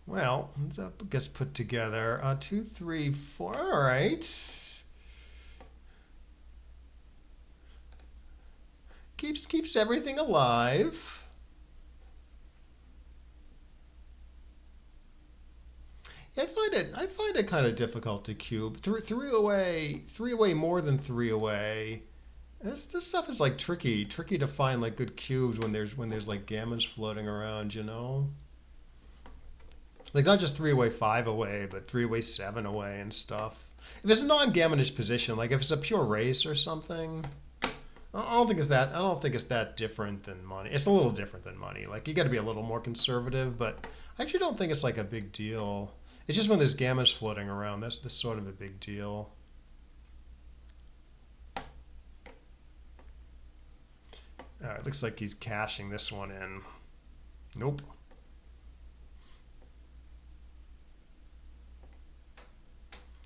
Well, that gets put together. 2, 3, 4. All right. Keeps everything alive. Yeah, I find it kind of difficult to cube. Three away, more than 3 away. This stuff is like tricky to find like good cubes when there's like gammons floating around, you know. Like not just 3 away, 5 away, but 3 away, 7 away and stuff. If it's a non-gammonish position, like if it's a pure race or something, I don't think it's that different than money. It's a little different than money. Like you got to be a little more conservative, but I actually don't think it's like a big deal. It's just when there's gammons floating around, that's sort of a big deal. All right, looks like he's cashing this one in. Nope.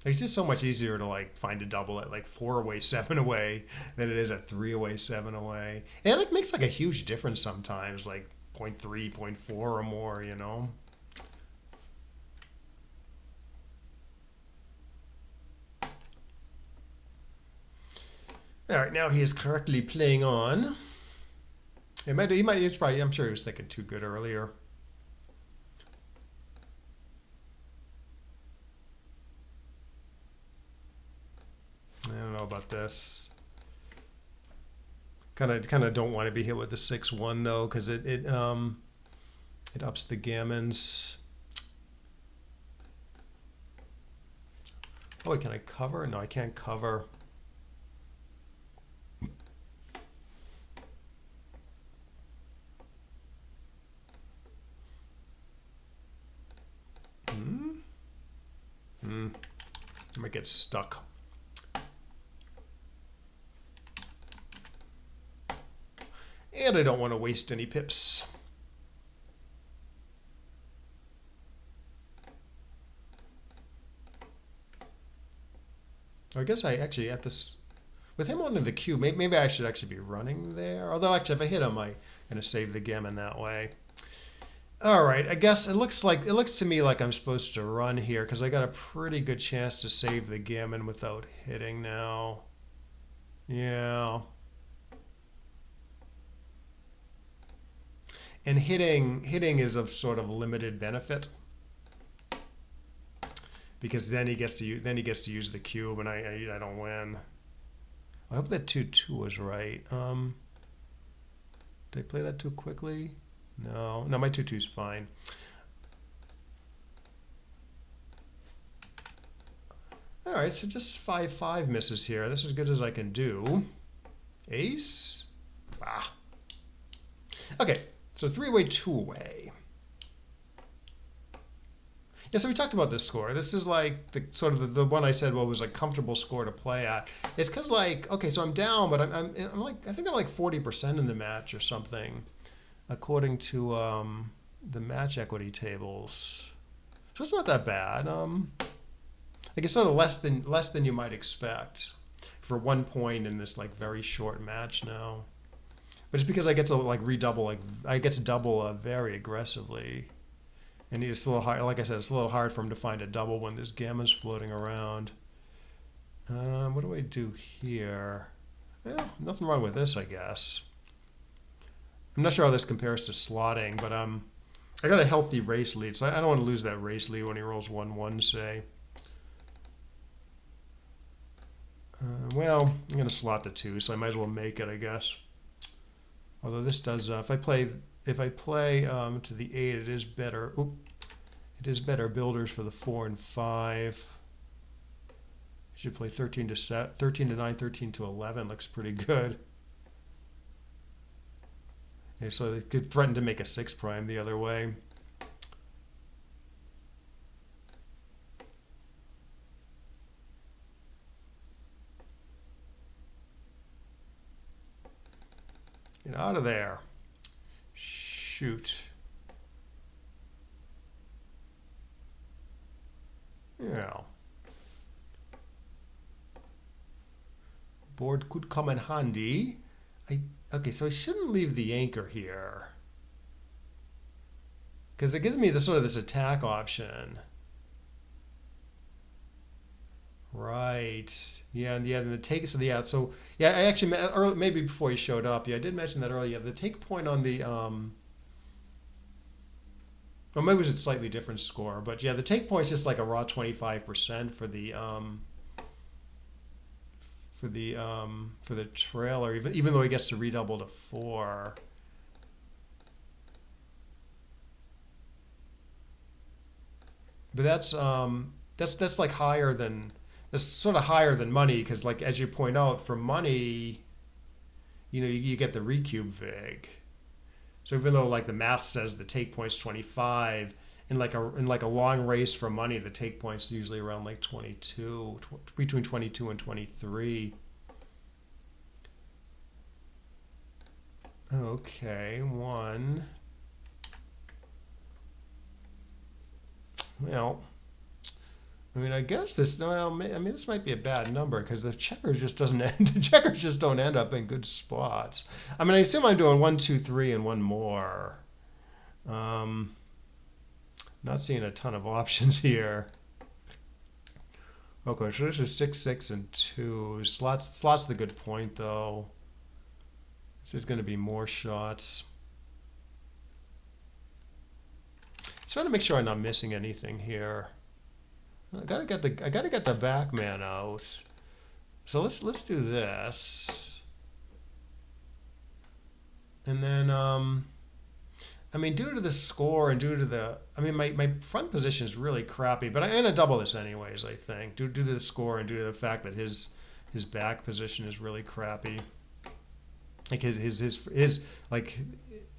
It's just so much easier to like find a double at like 4 away, 7 away than it is at 3 away, 7 away. And it like makes like a huge difference sometimes, like 0.3, 0.4 or more, you know. All right, now he is correctly playing on. I'm sure he was thinking too good earlier. I don't know about this. Kind of don't want to be hit with the 6-1 though, because it ups the gammons. Oh, wait, can I cover? No, I can't cover. I might get stuck. And I don't want to waste any pips. I guess I actually at this with him onto the cube, maybe I should actually be running there. Although actually if I hit him, I'm gonna save the gammon that way. All right, I guess it looks to me like I'm supposed to run here because I got a pretty good chance to save the gammon without hitting now. Yeah. And hitting is of sort of limited benefit because then he gets to use the cube, and I don't win. I hope that 2-2 was right. Did I play that too quickly? No, my 2-2 is fine. All right, so just 5-5 misses here. This is as good as I can do. Ace. Ah. Okay, so 3-away, 2-away. Yeah, so we talked about this score. This is like the sort of the one I said was a comfortable score to play at. It's because like, okay, so I'm down, but I'm like, I think I'm like 40% in the match or something, according to the match equity tables. So it's not that bad. Like it's sort of less than you might expect for 1 point in this like very short match now. But it's because I get to like redouble, like I get to double very aggressively. And it's a little hard, like I said, it's a little hard for him to find a double when there's gammas floating around. What do I do here? Well, nothing wrong with this, I guess. I'm not sure how this compares to slotting, but I got a healthy race lead, so I don't want to lose that race lead when he rolls 1-1, say. Well, I'm going to slot the 2, so I might as well make it, I guess. Although this does, if I play to the 8, it is better. Oop, it is better builders for the 4 and 5. You should play 13 to 9, 13 to 11. Looks pretty good. Okay, so they could threaten to make a 6 prime the other way. Get out of there. Shoot. Yeah. Board could come in handy. Okay, so I shouldn't leave the anchor here, because it gives me the sort of this attack option. Right. Yeah, and the take. So yeah. I actually maybe before you showed up. Yeah, I did mention that earlier. The take point on the Well, maybe it was a slightly different score, but yeah, the take point is just like a raw 25% for the trailer, even though he gets to redouble to 4. But that's like higher than that's sort of higher than money, because like as you point out, for money, you get the recube vig. So even though like the math says the take point's 25, in like a long race for money, the take point's usually around like 22, between 22 and 23. Okay, 1. Well, I mean, I guess this. Well, I mean, this might be a bad number because the checkers just doesn't end. The checkers just don't end up in good spots. I mean, I assume I'm doing 1, 2, 3, and 1 more. Not seeing a ton of options here. Okay, so this is 6, 6, and 2. Slots the good point though. There's going to be more shots. Just trying to make sure I'm not missing anything here. I gotta get the Backgammon out. So let's do this. And then I mean, due to the score and due to the, I mean, my front position is really crappy, but I'm gonna double this anyways, I think, due to the score and due to the fact that his back position is really crappy. Like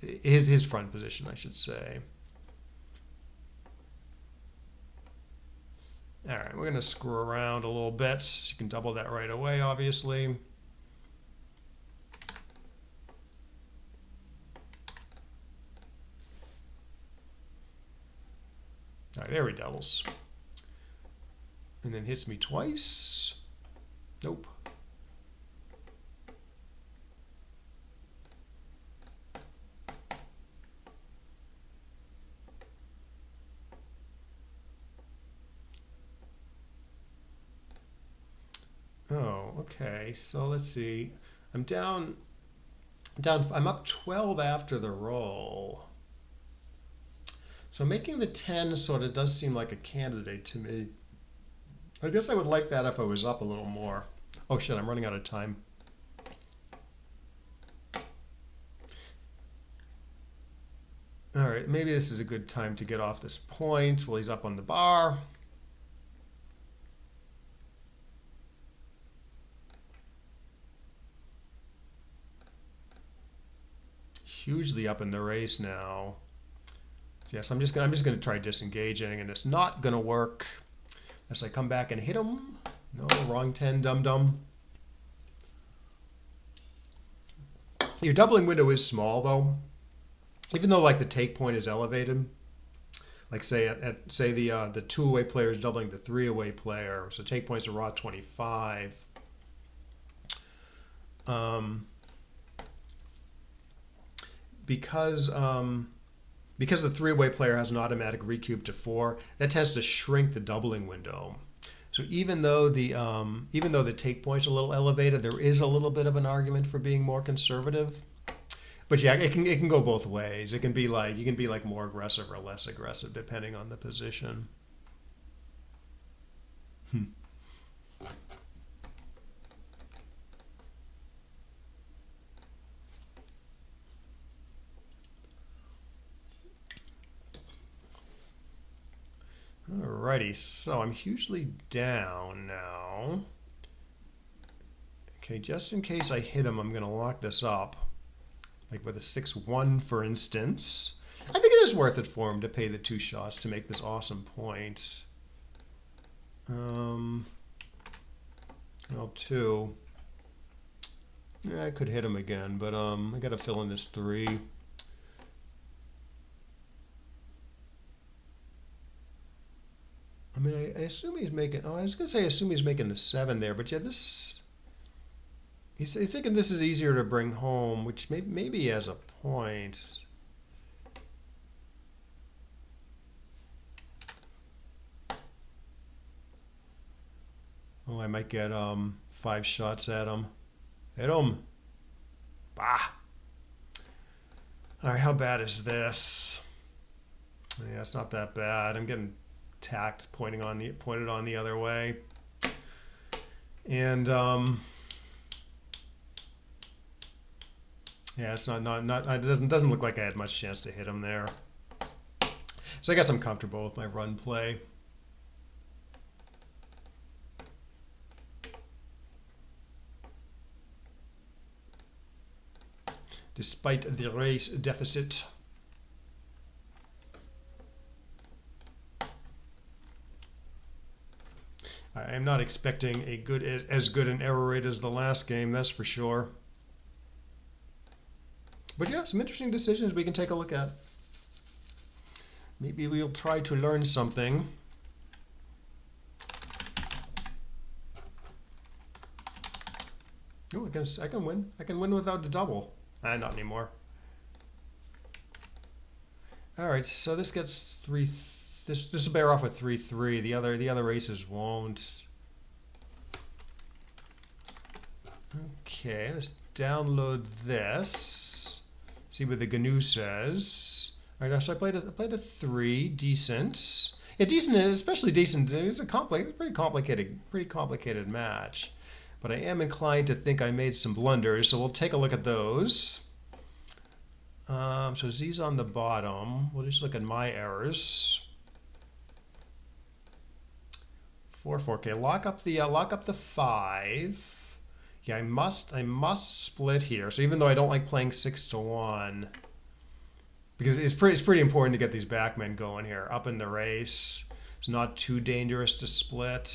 his front position, I should say. All right, we're going to screw around a little bit. You can double that right away, obviously. All right, there he doubles. And then hits me twice. Nope. Oh, Okay, so let's see. I'm I'm up 12 after the roll. So making the 10 sort of does seem like a candidate to me. I guess I would like that if I was up a little more. Oh shit, I'm running out of time. All right, maybe this is a good time to get off this point while he's up on the bar. Hugely up in the race now. Yes, I'm just gonna try disengaging, and it's not gonna work unless I come back and hit him. No, wrong 10, dum-dum. Your doubling window is small though. Even though like the take point is elevated, like say say the 2-away player is doubling the 3-away player, so take points are raw 25. Because the 3-away player has an automatic recube to 4, that tends to shrink the doubling window. So even though the take point's a little elevated, there is a little bit of an argument for being more conservative. But yeah, it can go both ways. It can be like you can be like more aggressive or less aggressive depending on the position. Alrighty, so I'm hugely down now. Okay, just in case I hit him, I'm going to lock this up. Like with a 6-1, for instance. I think it is worth it for him to pay the 2 shots to make this awesome point. L2. Yeah, I could hit him again, but I got to fill in this 3. I mean, I assume he's making. Oh, I was gonna say, I assume he's making the 7 there, but yeah, this. He's thinking this is easier to bring home, which maybe he has a point. Oh, I might get 5 shots at him. Hit him. Bah. All right, how bad is this? Yeah, it's not that bad. I'm getting tacked pointed on the other way, and yeah, it's not it doesn't look like I had much chance to hit him there. So I guess I'm comfortable with my run play. Despite the race deficit. I am not expecting as good an error rate as the last game, that's for sure. But yeah, some interesting decisions we can take a look at. Maybe we'll try to learn something. Oh, I can win. I can win without the double. Not anymore. All right, so this gets 3. This will bear off with 3-3. The other races won't. Okay, let's download this. See what the GNU says. All right, so I played a 3, decent. Yeah, decent, especially decent. It's a pretty complicated match. But I am inclined to think I made some blunders, so we'll take a look at those. So Z's on the bottom. We'll just look at my errors. 4-4. Okay, lock up the 5. Yeah, I must split here. So even though I don't like playing 6-1, because it's pretty important to get these backmen going here up in the race. It's not too dangerous to split.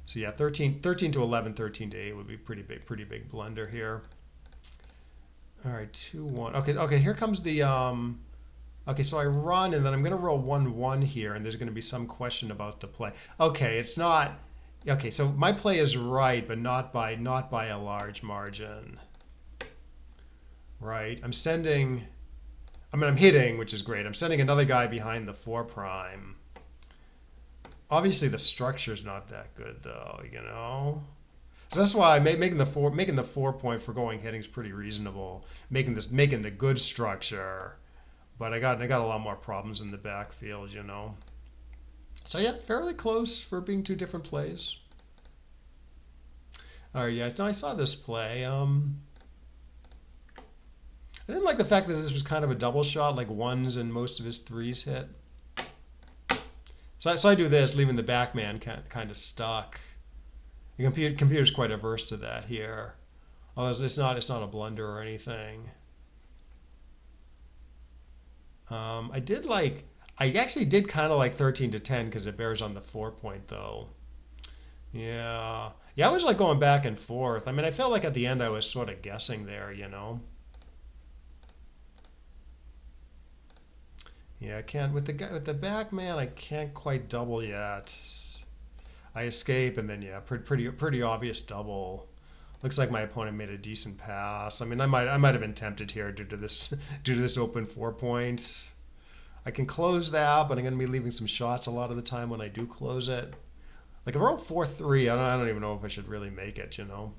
So yeah, 13 to 11, 13 to 8 would be pretty big blunder here. All right, 2-1. Okay. Here comes the Okay, so I run and then I'm gonna roll 1-1 here, and there's gonna be some question about the play. Okay, it's not. Okay, so my play is right, but not by a large margin. Right? I'm hitting, which is great. I'm sending another guy behind the 4'. Obviously, the structure's not that good, though, you know? So that's why making the 4 point for going hitting's pretty reasonable. Making the good structure, but I got a lot more problems in the backfield, you know. So yeah, fairly close for being two different plays. All right, yeah, no, I saw this play. I didn't like the fact that this was kind of a double shot, like ones and most of his threes hit. So I do this, leaving the backman kind of stuck. The computer's quite averse to that here. Although it's not a blunder or anything. I actually did kind of like 13 to 10 because it bears on the 4 point though. Yeah. Yeah, I was like going back and forth. I mean, I felt like at the end I was sort of guessing there, you know. Yeah, I can't with the back man. I can't quite double yet. I escape and then yeah, pretty obvious double. Looks like my opponent made a decent pass. I mean, I might have been tempted here due to this open 4 point. I can close that, but I'm going to be leaving some shots a lot of the time when I do close it. Like if I roll 4-3, I don't even know if I should really make it. You know,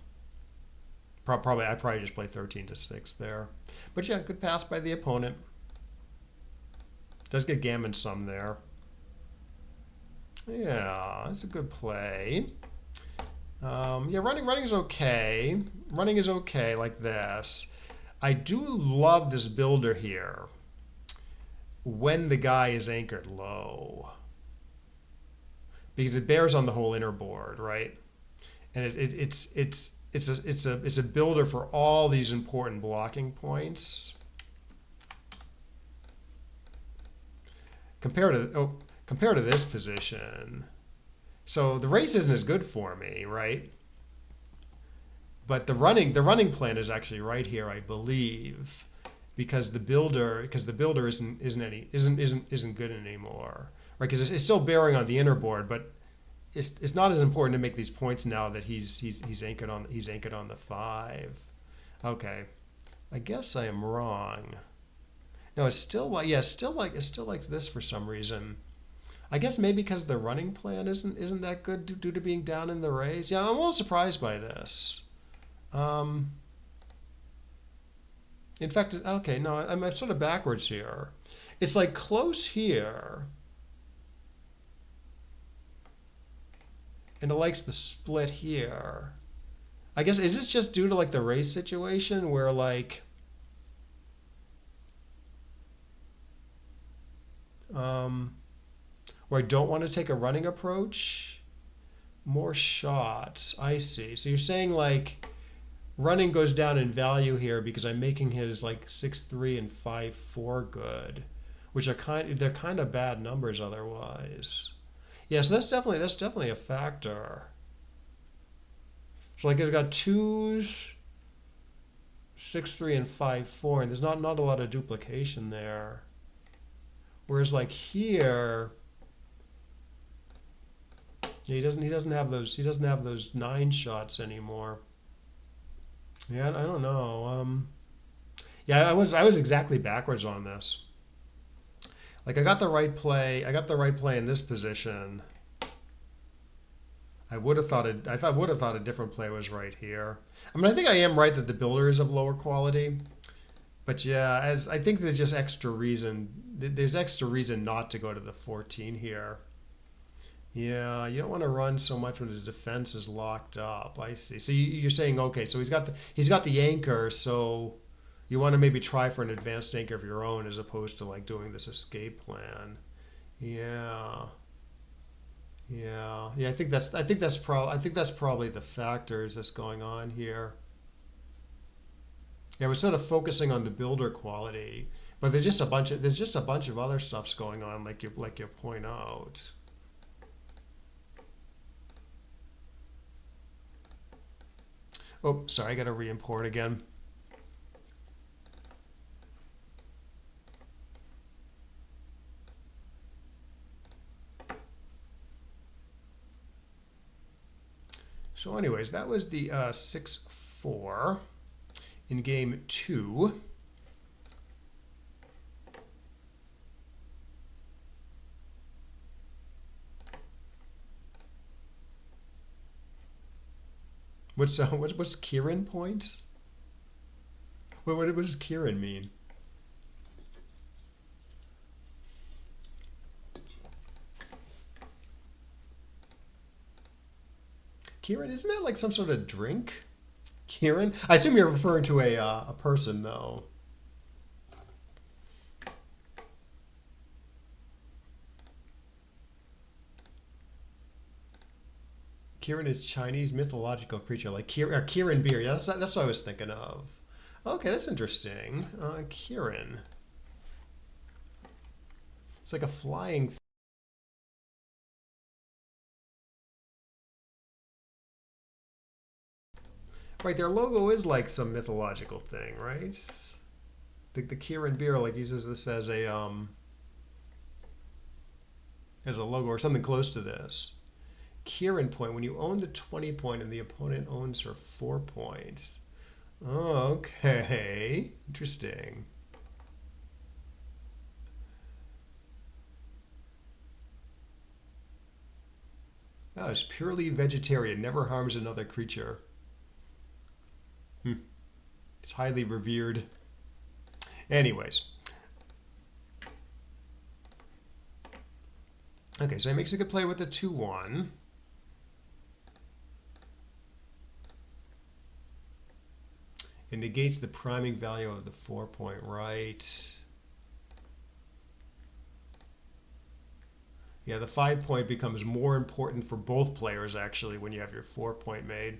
I probably just play 13 to 6 there. But yeah, good pass by the opponent. Does get gammon some there. Yeah, that's a good play. Yeah, running is okay. Running is okay like this. I do love this builder here when the guy is anchored low because it bears on the whole inner board, right? And it's a builder for all these important blocking points. Compared to this position. So the race isn't as good for me, right? But the running plan is actually right here, I believe, because the builder isn't good anymore, right? Because it's still bearing on the inner board, but it's not as important to make these points now that he's anchored on the 5. Okay, I guess I am wrong. No, it's still like this for some reason. I guess maybe because the running plan isn't that good due to being down in the race. Yeah, I'm a little surprised by this. In fact, okay, no, I'm sort of backwards here. It's like close here, and it likes the split here. I guess is this just due to like the race situation where like where I don't want to take a running approach? More shots. I see. So you're saying like running goes down in value here because I'm making his like 6-3 and 5-4 good, which are they're kind of bad numbers otherwise. Yeah, so that's definitely a factor. So like it's got 2s, 6-3 and 5-4, and there's not a lot of duplication there. Whereas like here, yeah, he doesn't have those 9 shots anymore. Yeah, I don't know. Yeah, I was exactly backwards on this. Like I got the right play in this position. I would have thought a different play was right here. I mean, I think I am right that the builder is of lower quality. But yeah, as I think there's just extra reason. There's extra reason not to go to the 14 here. Yeah, you don't want to run so much when his defense is locked up. I see. So you're saying okay, so he's got the anchor, so you want to maybe try for an advanced anchor of your own as opposed to like doing this escape plan. Yeah. Yeah. Yeah, I think that's probably the factors that's going on here. Yeah, we're sort of focusing on the builder quality, but there's just a bunch of other stuffs going on, like you point out. Oh, sorry, I got to re-import again. So anyways, that was the 6-4 in game 2. What's Kieran points? What does Kieran mean? Kieran, isn't that like some sort of drink? Kieran? I assume you're referring to a person though. Kieran is Chinese mythological creature like Kieran beer. Yeah, that's what I was thinking of. Okay, that's interesting. Kieran. It's like a flying. Right, their logo is like some mythological thing, right? The Kieran beer like uses this as a logo or something close to this. Kieran point, when you own the 20 point and the opponent owns her 4 points. Oh, okay. Interesting. Oh, it's purely vegetarian, never harms another creature. It's highly revered. Anyways. Okay, so he makes a good play with the 2-1. It negates the priming value of the 4 point, right? Yeah, the 5 point becomes more important for both players actually when you have your 4 point made.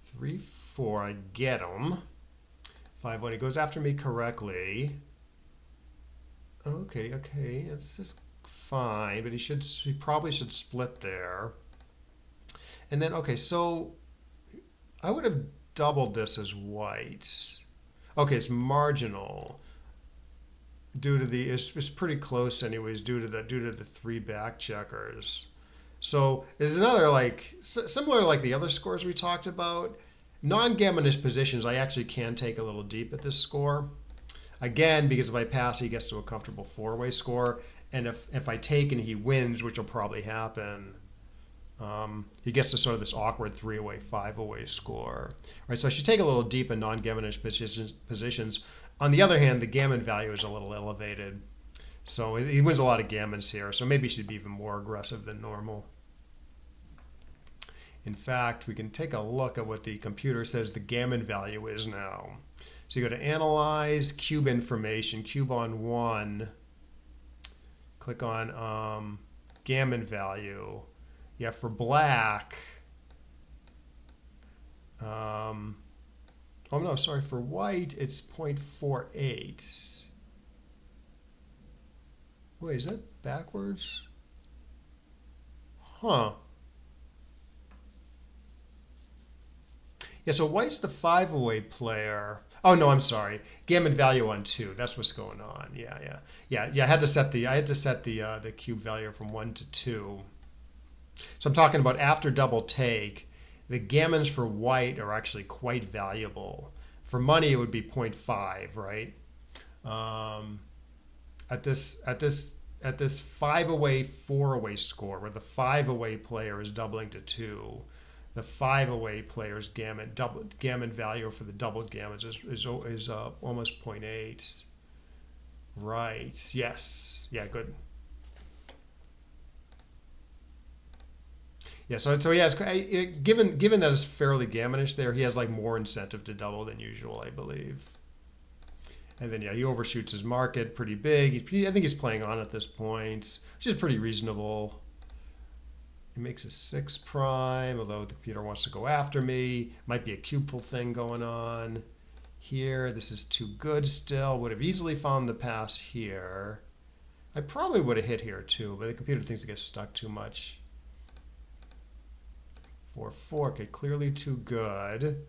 Three, four, I get him. 5-1, he goes after me correctly. Okay, this is fine, but he probably should split there. And then, okay, so I would have doubled this as white. Okay, it's marginal due to it's pretty close anyways due to the 3 back checkers. So there's another like similar to like the other scores we talked about. Non-gammonish positions, I actually can take a little deep at this score. Again, because if I pass, he gets to a comfortable 4-way score. And if I take and he wins, which will probably happen, he gets to sort of this awkward 3-away, 5-away score. Right, so I should take a little deep in non-gammonish positions. On the other hand, the gammon value is a little elevated. So he wins a lot of gammons here. So maybe he should be even more aggressive than normal. In fact, we can take a look at what the computer says the gammon value is now. So you go to Analyze, Cube Information, Cube on 1. Click on gammon value. Yeah, for black. Oh no, sorry, for white, it's 0.48. Wait, is that backwards? Huh. Yeah, so white's the 5-away player. Oh no, I'm sorry. Gammon value on 2. That's what's going on. Yeah. I had to set the cube value from 1 to 2. So I'm talking about after double take, the gammons for white are actually quite valuable. For money, it would be 0.5, right? At this 5-away, 4-away score, where the 5-away player is doubling to 2, the 5-away player's gammon value for the doubled gammons is almost 0.8. Right. Yes. Yeah. Good. Yeah. So yeah. Given that it's fairly gammonish there, he has like more incentive to double than usual, I believe. And then yeah, he overshoots his market pretty big. I think he's playing on at this point, which is pretty reasonable. He makes a 6 prime, although the computer wants to go after me. Might be a cubeful thing going on here. This is too good still. Would have easily found the pass here. I probably would have hit here too, but the computer thinks it gets stuck too much. 4-4, okay, clearly too good.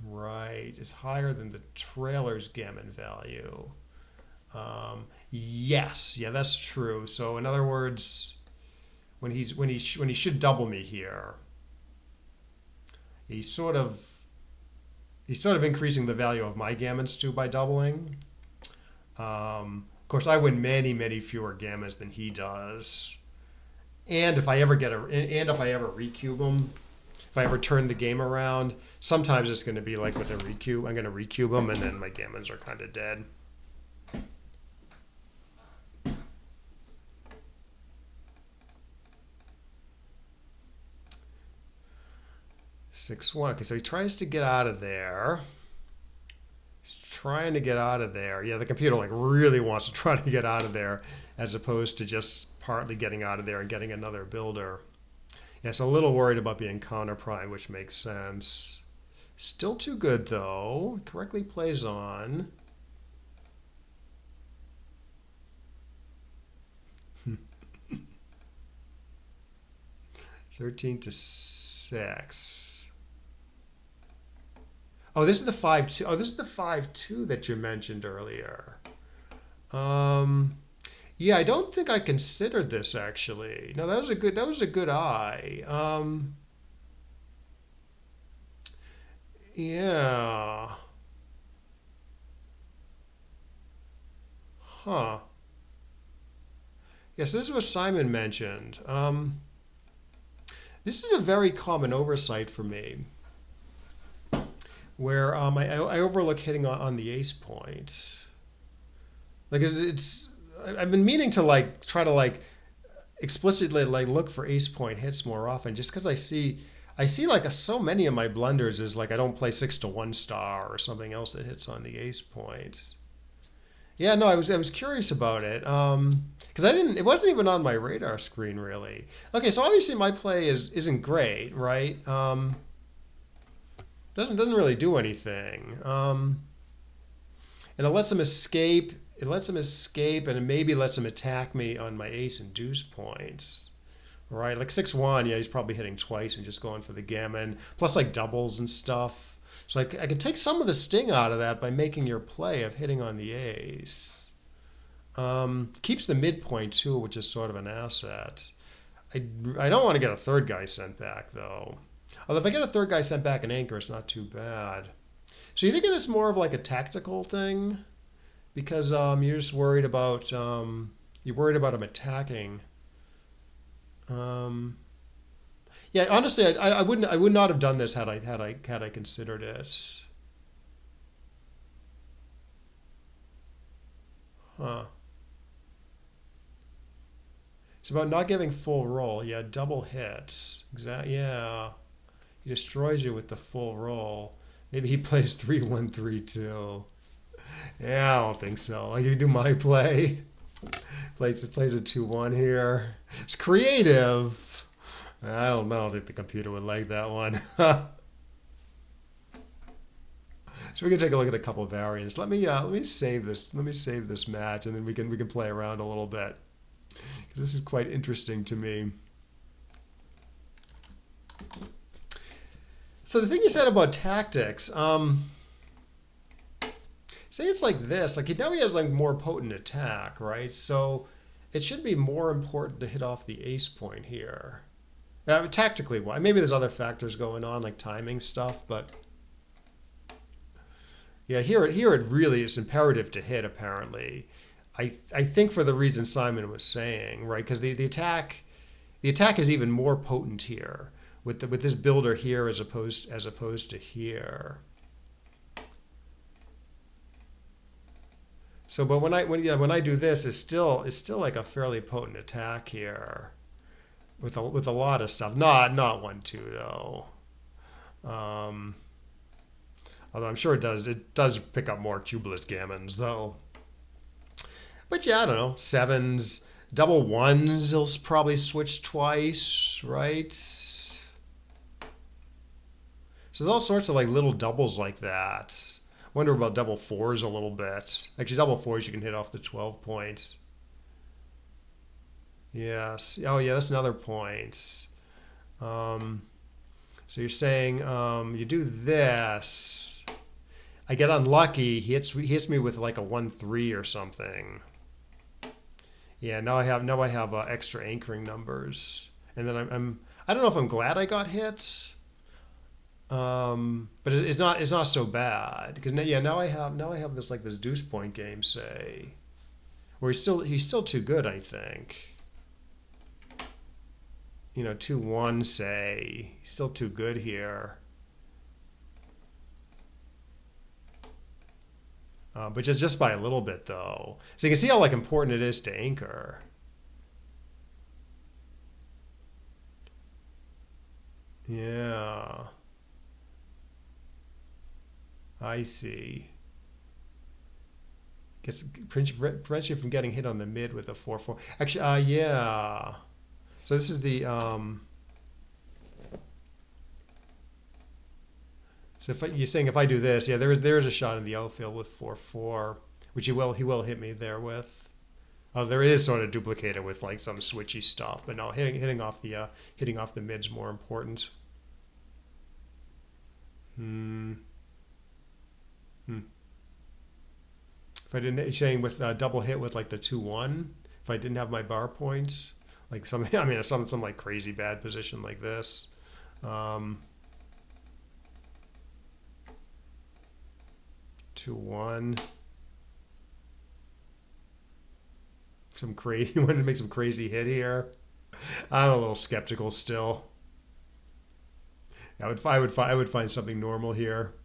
Right, it's higher than the trailer's gammon value. Yes, yeah, that's true. So in other words, when he should double me here, he's sort of increasing the value of my gammons too by doubling. Of course, I win many, many fewer gammons than he does. And if I ever and if I ever recube him, if I ever turn the game around, sometimes it's going to be like with a recube. I'm going to recube him, and then my gammons are kind of dead. Six one. Okay, so he tries to get out of there. He's trying to get out of there. Yeah, the computer like really wants to try to get out of there, as opposed to just partly getting out of there and getting another builder. Yeah, so a little worried about being counter prime, which makes sense. Still too good though. Correctly plays on. (13-6). Oh, this is the 5-2. Oh, this is the 5-2 that you mentioned earlier. Yeah, I don't think I considered this actually. No, that was a good eye. Yeah. Huh. Yes, this is what Simon mentioned. This is a very common oversight for me, where I overlook hitting on the ace point. Like I've been meaning to like try to like explicitly like look for ace point hits more often, just because I see like so many of my blunders is like I don't play 6 to 1 star or something else that hits on the ace points. Yeah, no, I was curious about it. Because it wasn't even on my radar screen really. Okay, so obviously my play isn't great, right? Doesn't really do anything. And it lets him escape. It lets him escape, and it maybe lets him attack me on my ace and deuce points. Right, like 6-1, yeah, he's probably hitting twice and just going for the gammon, plus like doubles and stuff. So I can take some of the sting out of that by making your play of hitting on the ace. Keeps the midpoint too, which is sort of an asset. I don't want to get a third guy sent back though. Although if I get a third guy sent back an anchor, it's not too bad. So you think of this more of like a tactical thing, because you're just worried about him attacking. Yeah, honestly, I would not have done this had I considered it. Huh. It's about not giving full roll. Yeah, double hits. Exactly. Yeah, he destroys you with the full roll. Maybe he plays 3-1-3-2. Yeah, I don't think so. Like you do my play. Plays a 2-1 here. It's creative. I don't know. I think the computer would like that one. So we can take a look at a couple of variants. Let me save this. Let me save this match, and then we can play around a little bit, because this is quite interesting to me. So the thing you said about tactics, say it's like this. Like now he has like more potent attack, right? So it should be more important to hit off the ace point here. Tactically, why? Maybe there's other factors going on, like timing stuff, but yeah, here it really is imperative to hit. Apparently, I think for the reason Simon was saying, right? Because the attack is even more potent here with this builder here as opposed to here. So, but when I do this, it's still like a fairly potent attack here, with a lot of stuff. Not 1-2 though. Although I'm sure it does pick up more cubeless gammons though. But yeah, I don't know. Sevens, double ones, he'll probably switch twice, right? So there's all sorts of like little doubles like that. Wonder about double fours a little bit. Actually, double fours you can hit off the 12 points. Yes. Oh yeah, that's another point. So you're saying you do this. I get unlucky. He hits me with like a 1-3 or something. Yeah. Now I have extra anchoring numbers, and then I don't know if I'm glad I got hit. But it's not so bad, because now I have this deuce point game, say, Or he's still too good, I think. You know, 2-1, say. He's still too good here. But just by a little bit, though. So you can see how like important it is to anchor. Yeah. I see. Prevents you from getting hit on the mid with a 4-4. Actually, yeah. So this is the so if you're saying if I do this, yeah, there is a shot in the outfield with 4-4, which he will hit me there with. Oh, there is sort of duplicated with like some switchy stuff, but no, hitting off the mid's more important. If I didn't, saying with double hit with like the 2-1, if I didn't have my bar points, like some, I mean, some like crazy bad position like this. 2-1. Some crazy, you wanted to make some crazy hit here. I'm a little skeptical still. I would find something normal here.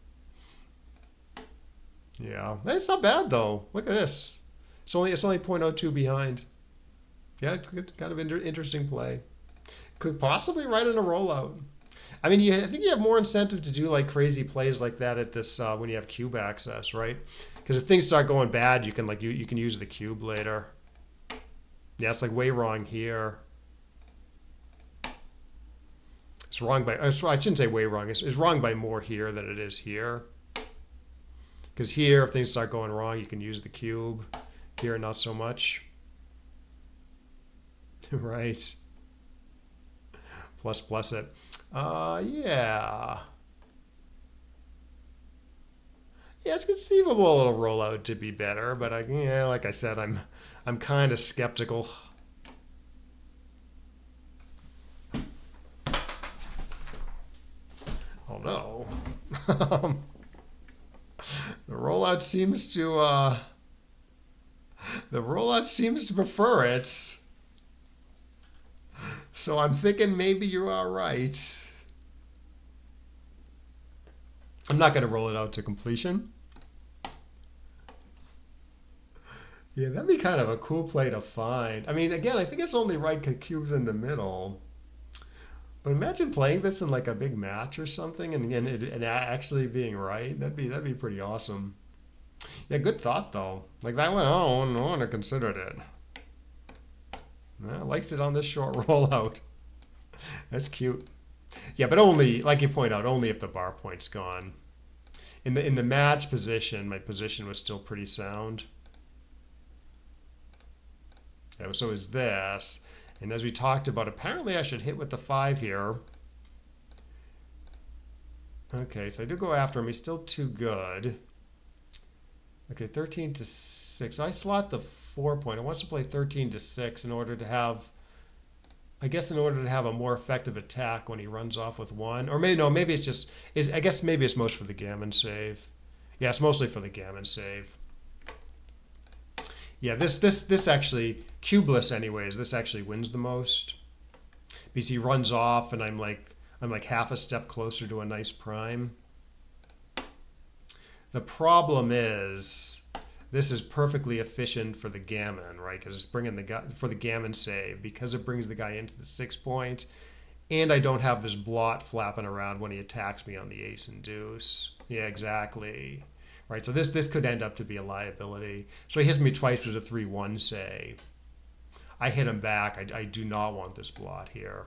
Yeah, it's not bad though. Look at this. It's only 0.02 behind. Yeah, it's good, kind of interesting play. Could possibly ride in a rollout. I mean, I think you have more incentive to do like crazy plays like that at this when you have cube access, right? Because if things start going bad, you can like you can use the cube later. Yeah, it's like way wrong here. It's wrong by I shouldn't say way wrong. It's wrong by more here than it is here. Because here, if things start going wrong, you can use the cube. Here, not so much. Right. Plus it. Yeah. Yeah, it's conceivable a little rollout to be better, but yeah, like I said, I'm kind of skeptical. Oh no. The rollout seems to prefer it. So I'm thinking maybe you are right. I'm not going to roll it out to completion. Yeah, that'd be kind of a cool play to find. I mean, again, I think it's only right because cube's in the middle. But imagine playing this in like a big match or something and actually being right. That'd be pretty awesome. Yeah, good thought though. Like that one, no one had considered it. Likes it on this short rollout. That's cute. Yeah, but only, like you point out, only if the bar point's gone. In the match position, my position was still pretty sound. Yeah, so is this. And as we talked about, apparently I should hit with the 5 here. Okay, so I do go after him. He's still too good. Okay, 13 to 6. I slot the 4 point. I want to play 13 to 6 in order to have, I guess, in order to have a more effective attack when he runs off with 1. Or maybe, no, maybe it's just, I guess maybe it's most for the gammon save. Yeah, it's mostly for the gammon save. Yeah, this actually, cubeless anyways, this actually wins the most. Because he runs off and I'm like half a step closer to a nice prime. The problem is, this is perfectly efficient for the gammon, right? Because it's bringing the guy, for the gammon save, because it brings the guy into the 6 point, and I don't have this blot flapping around when he attacks me on the ace and deuce. Yeah, exactly. Right, so this could end up to be a liability. So he hits me twice with a 3-1, say. I hit him back. I do not want this blot here.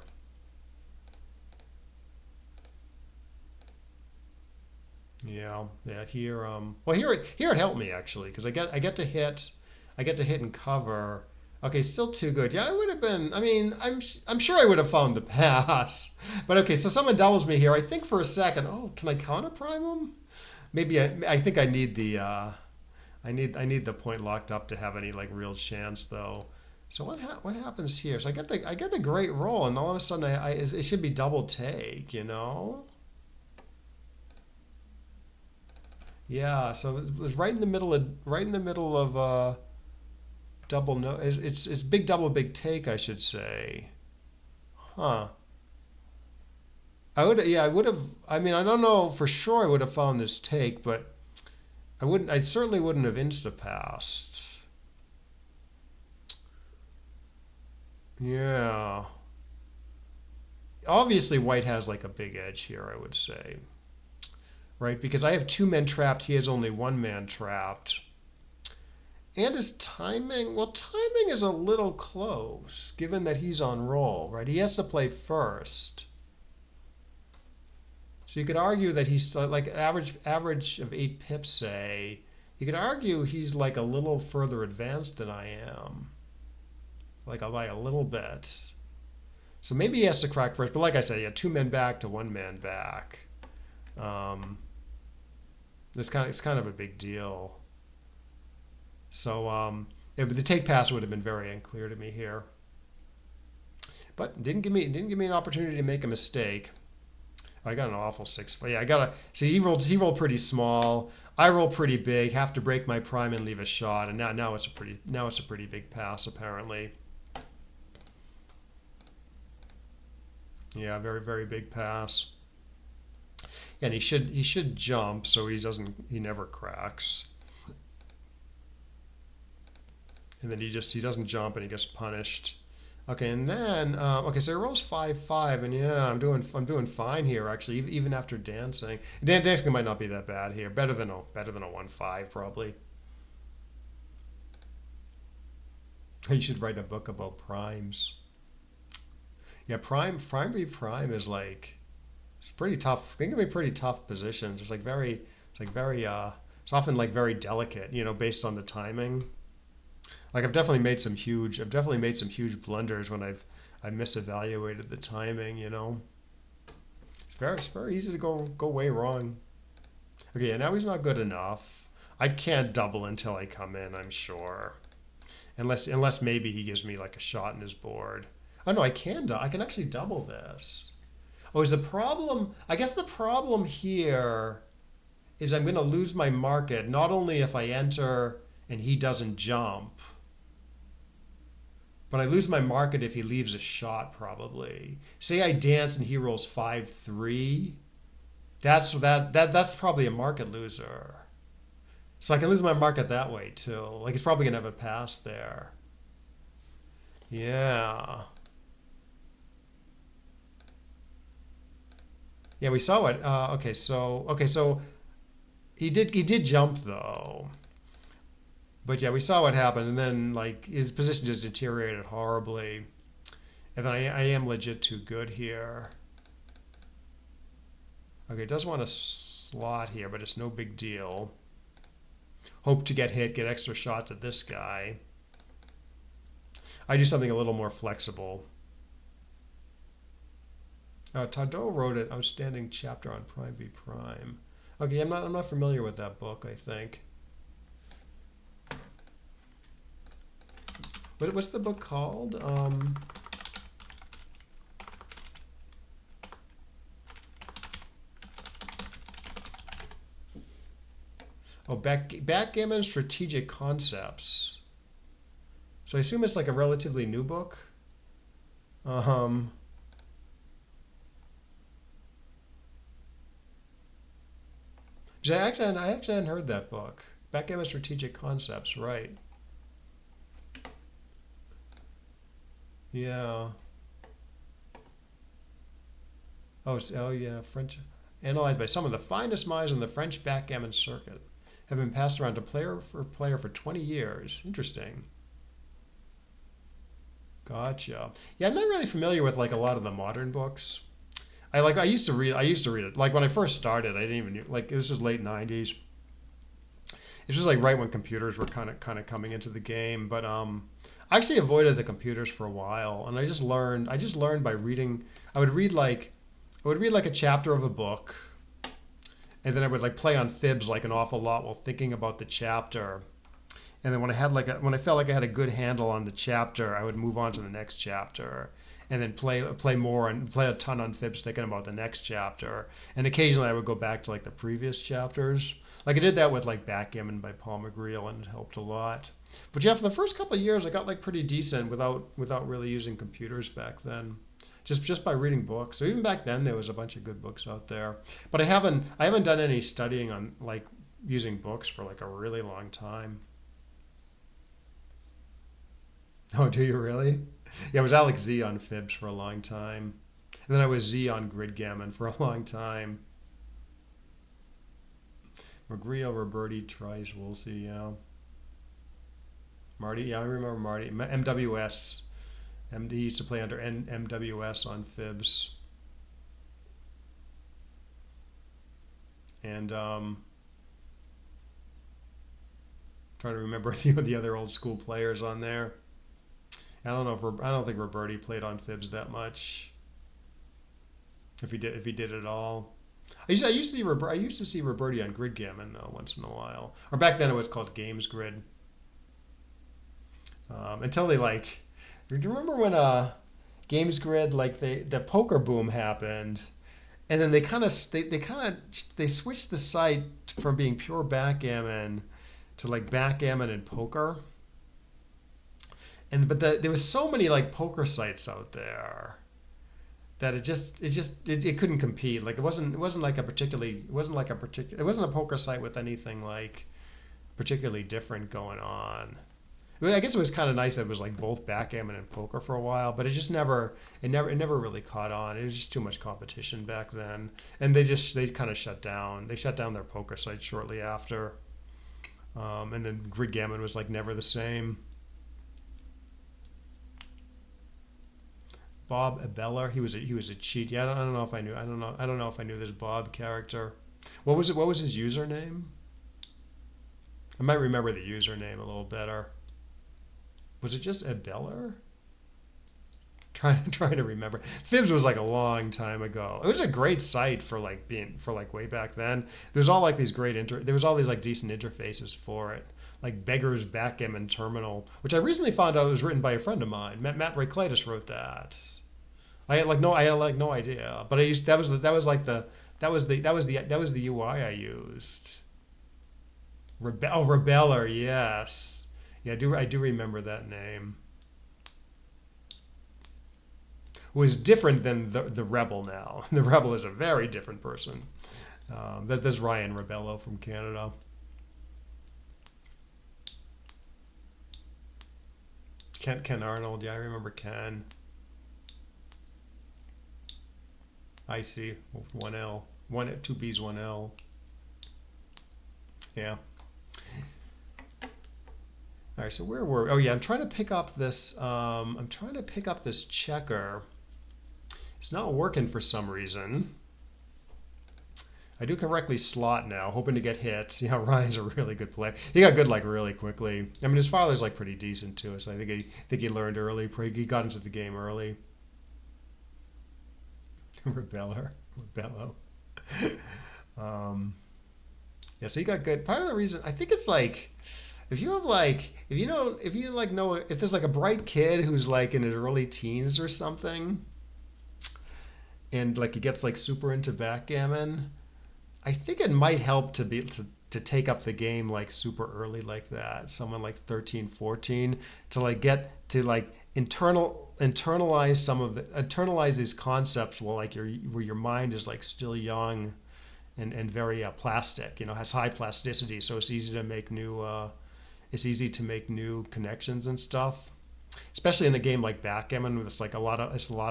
Yeah, here well here it helped me actually, because I get to hit and cover. Okay, still too good. Yeah, I would have been, I mean, I'm sure I would have found the pass. But okay, so someone doubles me here. I think for a second, oh, can I counter prime him? Maybe I think I need the I need the point locked up to have any like real chance though. So what happens here? So I get the great roll, and all of a sudden it should be double take, you know? Yeah. So it was right in the middle of double no. It's big double big take, I should say. Huh. I would have. I mean, I don't know for sure. I would have found this take, but I wouldn't. I certainly wouldn't have insta-passed. Yeah. Obviously, white has like a big edge here, I would say, right? Because I have two men trapped. He has only one man trapped. And his timing, well, timing is a little close, given that he's on roll, right? He has to play first. So you could argue that he's like average of 8 pips, say. You could argue he's like a little further advanced than I am, like by a little bit. So maybe he has to crack first. But like I said, yeah, 2 men back to 1 man back. It's kind of a big deal. So the take pass would have been very unclear to me here, but didn't give me an opportunity to make a mistake. I got an awful 6. Yeah, I gotta see. He rolled pretty small. I roll pretty big. Have to break my prime and leave a shot. And now it's a pretty big pass apparently. Yeah, very very big pass. And he should jump so he never cracks. And then he doesn't jump and he gets punished. Okay, and then okay, so he rolls 5-5, and yeah, I'm doing fine here actually, even after dancing. Dancing might not be that bad here. Better than a 1-5 probably. You should write a book about primes. Yeah, prime v prime is like it's pretty tough. They can be pretty tough positions. It's often like very delicate, based on the timing. Like I've definitely made some huge blunders when I misevaluated the timing. It's very easy to go way wrong. Okay, yeah, now he's not good enough. I can't double until I come in, I'm sure, unless maybe he gives me like a shot in his board. Oh no, I can actually double this. Oh, is the problem? I guess the problem here is I'm going to lose my market not only if I enter and he doesn't jump, but I lose my market if he leaves a shot probably. Say I dance and he rolls 5-3. That's probably a market loser. So I can lose my market that way too. Like he's probably gonna have a pass there. Yeah. Yeah, we saw it. Okay, so he did jump though. But yeah, we saw what happened, and then like his position just deteriorated horribly. And then I am legit too good here. Okay, does want a slot here, but it's no big deal. Hope to get hit, get extra shots at this guy. I do something a little more flexible. Tadot wrote an outstanding chapter on prime v prime. Okay, I'm not familiar with that book, I think. What's the book called? Backgammon Strategic Concepts. So I assume it's like a relatively new book. I actually hadn't heard that book. Backgammon Strategic Concepts, right? Yeah. Oh yeah, French. Analyzed by some of the finest minds on the French backgammon circuit. Have been passed around to player for 20 years. Interesting. Gotcha. Yeah, I'm not really familiar with like a lot of the modern books. I used to read it. Like when I first started, I didn't even like it was just late 90s. It was like right when computers were kind of coming into the game, but I actually avoided the computers for a while, and I just learned by reading. I would read like a chapter of a book, and then I would like play on fibs like an awful lot while thinking about the chapter. And then when I felt like I had a good handle on the chapter, I would move on to the next chapter, and then play more and play a ton on fibs thinking about the next chapter. And occasionally I would go back to like the previous chapters. Like I did that with like Backgammon by Paul McGreal, and it helped a lot. But yeah, for the first couple of years, I got like pretty decent without really using computers back then. Just by reading books. So even back then, there was a bunch of good books out there. But I haven't done any studying on like using books for like a really long time. Oh, do you really? Yeah, it was Alex Z on Fibs for a long time. And then I was Z on Gridgammon for a long time. Magrio, Roberti, Trice, Woolsey, yeah. Marty, yeah, I remember Marty. MWS. He used to play under MWS on Fibs. And trying to remember the other old school players on there. I don't think Roberti played on Fibs that much. If he did at all. I used to see Roberti on Gridgammon though once in a while. Or back then it was called Games Grid. Until they like, do you remember when Games Grid like the poker boom happened, and then they switched the site from being pure backgammon to like backgammon and poker. There was so many like poker sites out there that it couldn't compete. Like it wasn't like a particularly it wasn't a poker site with anything like particularly different going on. I guess it was kind of nice that it was like both backgammon and poker for a while, but it never really caught on. It was just too much competition back then, and they kind of shut down. They shut down their poker site shortly after, and then Gridgammon was like never the same. Bob Abeller, he was a cheat. Yeah, I don't know if I knew. I don't know if I knew this Bob character. What was it? What was his username? I might remember the username a little better. Was it just Abeller? Trying to remember. Fibs was like a long time ago. It was a great site for like way back then. There's all like these there was all these like decent interfaces for it. Like Beggar's Backgammon Terminal, which I recently found out was written by a friend of mine. Matt Rayclitus wrote that. I had no idea. But that was the UI I used. Rebeller, yes. Yeah, I do remember that name. Was different than the Rebel now. The Rebel is a very different person. There's Ryan Rebello from Canada. Ken Arnold, yeah, I remember Ken. I see, 1L, two B's, 1L. Yeah. All right, so where were we? Oh yeah, I'm trying to pick up this. I'm trying to pick up this checker. It's not working for some reason. I do correctly slot now, hoping to get hits. Yeah, Ryan's a really good player. He got good like really quickly. I mean, his father's like pretty decent too, so I think he learned early. He got into the game early. Rebello. Yeah, so he got good. Part of the reason I think it's like if there's like a bright kid who's like in his early teens or something, and like he gets like super into backgammon, I think it might help to take up the game like super early like that. Someone like 13, 14 to like get to like internalize these concepts where your mind is like still young and very plastic, has high plasticity, so it's easy to make new connections and stuff. Especially in a game like backgammon, where it's a lot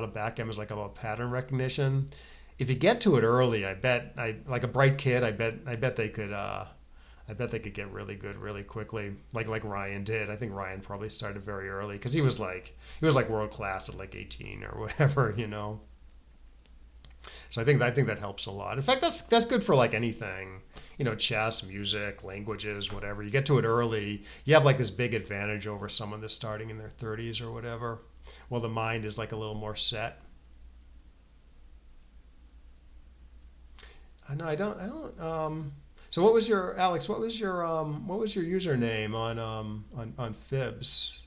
of backgammon is like about pattern recognition. If you get to it early, like a bright kid, I bet they could get really good really quickly, like Ryan did. I think Ryan probably started very early because he was like world class at like 18 or whatever. So I think that helps a lot. In fact, that's good for like anything, chess, music, languages, whatever. You get to it early, you have like this big advantage over someone that's starting in their 30s or whatever. Well, the mind is like a little more set. No, I don't. So what was your Alex? What was your username on Fibs?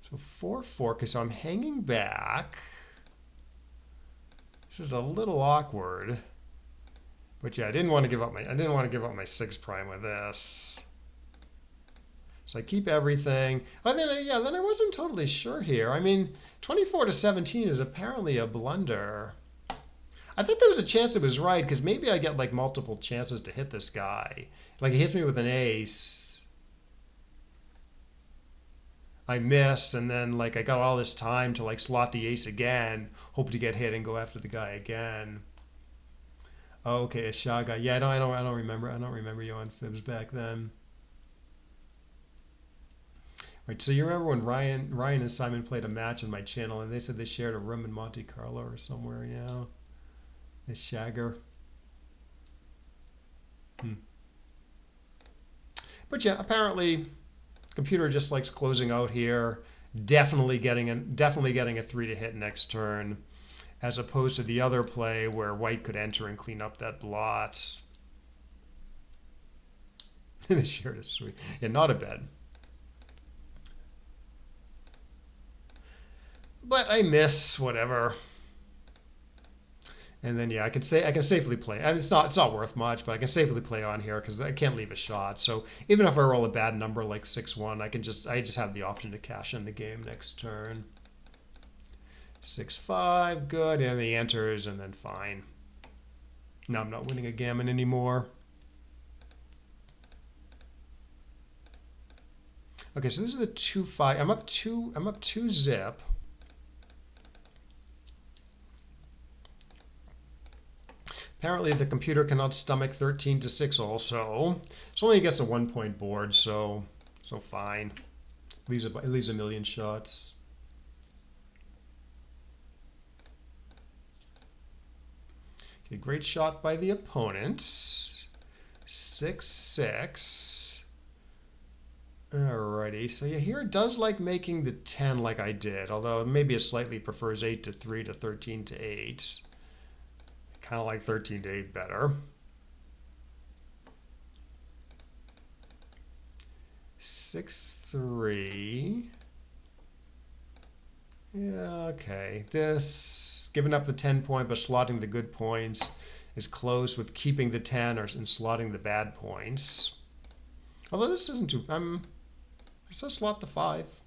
So 4-4. Okay, so I'm hanging back. This is a little awkward. But yeah, I didn't want to give up my 6 prime with this. So I keep everything. Oh, then I wasn't totally sure here. I mean, 24 to 17 is apparently a blunder. I think there was a chance it was right because maybe I get like multiple chances to hit this guy. Like he hits me with an ace. I miss, and then like I got all this time to like slot the ace again, hope to get hit and go after the guy again. Okay, a shot guy. Yeah, I don't remember you on Fibs back then. Right, so you remember when Ryan and Simon played a match on my channel, and they said they shared a room in Monte Carlo or somewhere. Yeah, this Shagger. But yeah, apparently, the computer just likes closing out here. Definitely getting a 3 to hit next turn, as opposed to the other play where White could enter and clean up that blot. They shared a sweet. Yeah, not a bad. But I miss whatever. And then yeah, I can safely play. I mean, it's not worth much, but I can safely play on here because I can't leave a shot. So even if I roll a bad number like 6-1, I just have the option to cash in the game next turn. 6-5, good, and he enters, and then fine. Now I'm not winning a gammon anymore. Okay, so this is the 2-5. I'm up 2 zip. Apparently the computer cannot stomach 13 to 6 also. So only gets a 1-point board, so fine. It leaves a million shots. Okay, great shot by the opponents. 6-6. Alrighty, so yeah, here it does like making the 10 like I did, although maybe it slightly prefers 8 to 3 to 13 to 8. Kind of like 13 to 8 better. 6-3. Yeah, okay. This, giving up the 10 point but slotting the good points is close with keeping the 10 and slotting the bad points. Although this isn't too, I still slot the 5.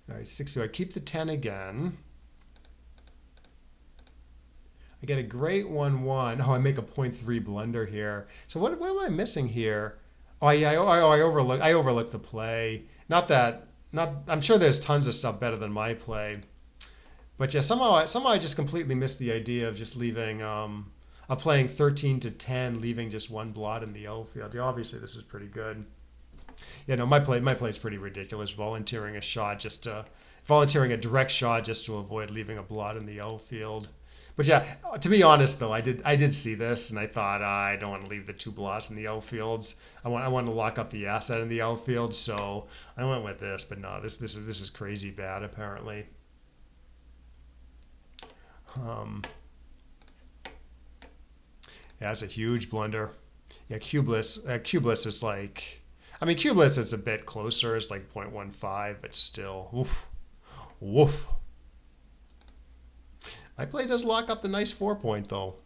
All right, 6-2. I keep the 10 again. I get a great 1-1. Oh, I make a 0.3 blunder here. So what am I missing here? Oh yeah, I overlooked the play. I'm sure there's tons of stuff better than my play. But yeah, somehow I just completely missed the idea of just leaving of playing 13 to 10, leaving just 1 blot in the outfield. Yeah, obviously this is pretty good. Yeah, no, my play is pretty ridiculous. Volunteering a direct shot just to avoid leaving a blot in the outfield. But yeah, to be honest though, I did see this and I thought I don't want to leave the 2 blots in the outfields. I want to lock up the asset in the outfield, so I went with this. But no, this is crazy bad apparently. Yeah, it's a huge blunder. Yeah, cubeless is like. I mean, cubeless is a bit closer. It's like 0.15, but still, woof, woof. My play does lock up the nice 4-point though.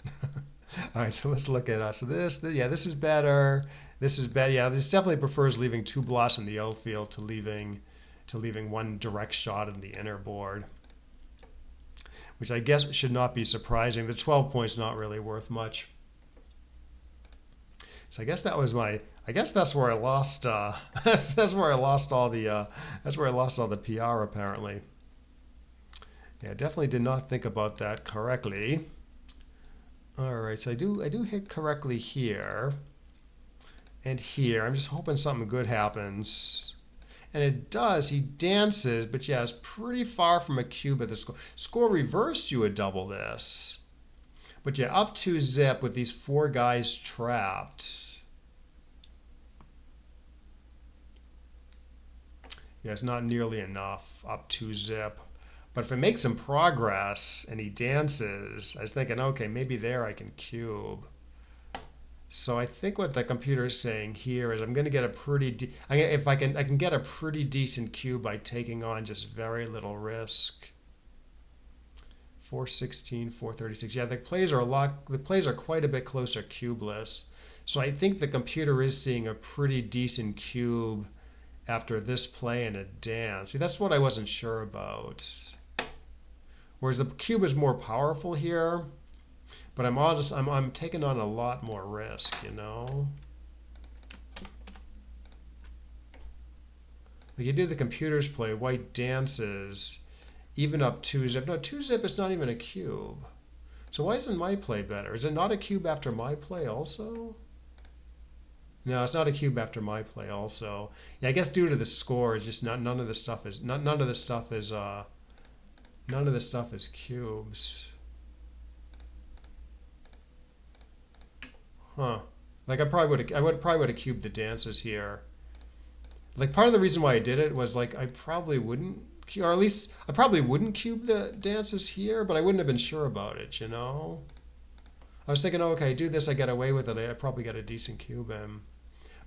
All right, so let's look at us. So this is better. This is better. Yeah, this definitely prefers leaving 2 blots in the outfield to leaving 1 direct shot in the inner board, which I guess should not be surprising. The 12 points not really worth much. So I guess that was my. I guess that's where I lost. That's where I lost all the. That's where I lost all the PR apparently. Yeah, definitely did not think about that correctly. All right, so I do hit correctly here, and here. I'm just hoping something good happens, and it does. He dances, but yeah, it's pretty far from a cube at the score. Score reversed, you would double this. But yeah, up 2 zip with these 4 guys trapped. Yeah, it's not nearly enough up 2 zip. But if it makes some progress and he dances, I was thinking, okay, maybe there I can cube. So I think what the computer is saying here is I'm going to get a pretty if I can get a pretty decent cube by taking on just very little risk. 416, 436. Yeah, the plays are quite a bit closer cubeless. So I think the computer is seeing a pretty decent cube after this play and a dance. See, that's what I wasn't sure about. Whereas the cube is more powerful here, but I'm taking on a lot more risk, you know. Like you do the computer's play, white dances, even up 2-zip. No, 2-zip is not even a cube. So why isn't my play better? Is it not a cube after my play also? No, it's not a cube after my play also. Yeah, I guess due to the score, it's just none of the stuff is cubes. Huh. Like I probably would have cubed the dances here. Like part of the reason why I did it was like I probably wouldn't, or at least I probably wouldn't cube the dances here, but I wouldn't have been sure about it, you know? I was thinking, oh, okay, do this, I get away with it, I probably get a decent cube in.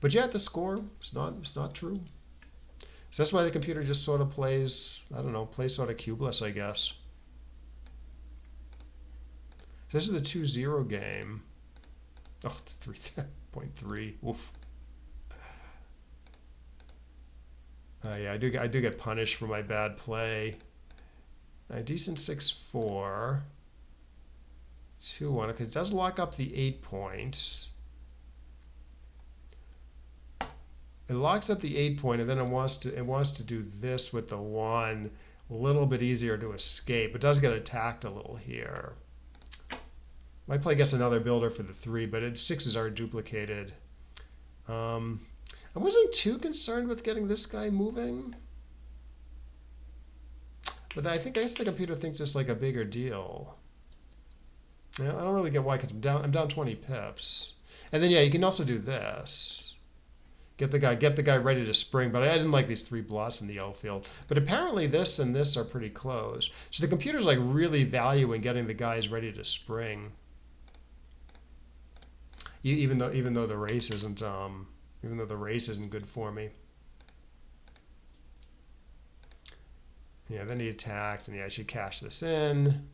But yeah, the score, it's not true. So that's why the computer just sort of plays, I don't know, plays sort of cubeless, I guess. This is the 2-0 game. Oh, it's 3.3. Oof. Yeah, I do get punished for my bad play. A decent 6-4. 2-1. Okay, it does lock up the 8 points. It locks up the 8 point, and then it wants to do this with the 1. A little bit easier to escape. It does get attacked a little here. My play gets another builder for the 3, but 6s are duplicated. I wasn't too concerned with getting this guy moving, but I guess the computer thinks it's like a bigger deal. I don't really get why, because I'm down 20 pips. And then yeah, you can also do this. Get the guy ready to spring, but I didn't like these 3 blots in the outfield. But apparently this and this are pretty close. So the computer's like really valuing getting the guys ready to spring. Even though the race isn't good for me. Yeah, then he attacked, and yeah, I should cash this in.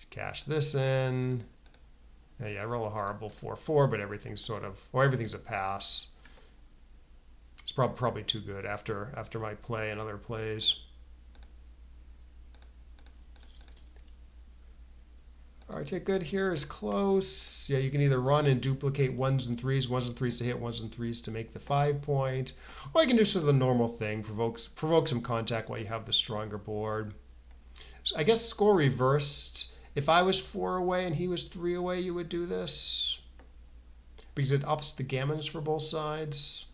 Cash this in. Yeah, I roll a horrible 4-4, but everything's a pass. It's probably too good after my play and other plays. All right, yeah, good here is close. Yeah, you can either run and duplicate 1s and 3s to hit 1s and 3s to make the 5 point, or you can do sort of the normal thing, provoke some contact while you have the stronger board. So I guess score reversed. If I was 4 away and he was 3 away, you would do this because it ups the gammons for both sides,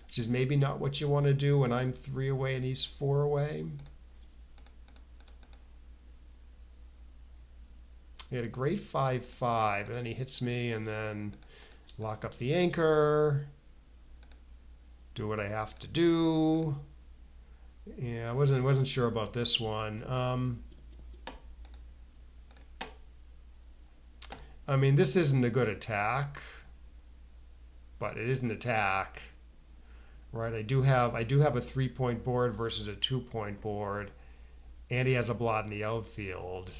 which is maybe not what you want to do when I'm 3 away and he's 4 away. He had a great 5-5, and then he hits me, and then lock up the anchor, do what I have to do. Yeah, I wasn't sure about this one. I mean, this isn't a good attack, but it is an attack, right? I do have a 3-point board versus a 2-point board, and he has a blot in the outfield.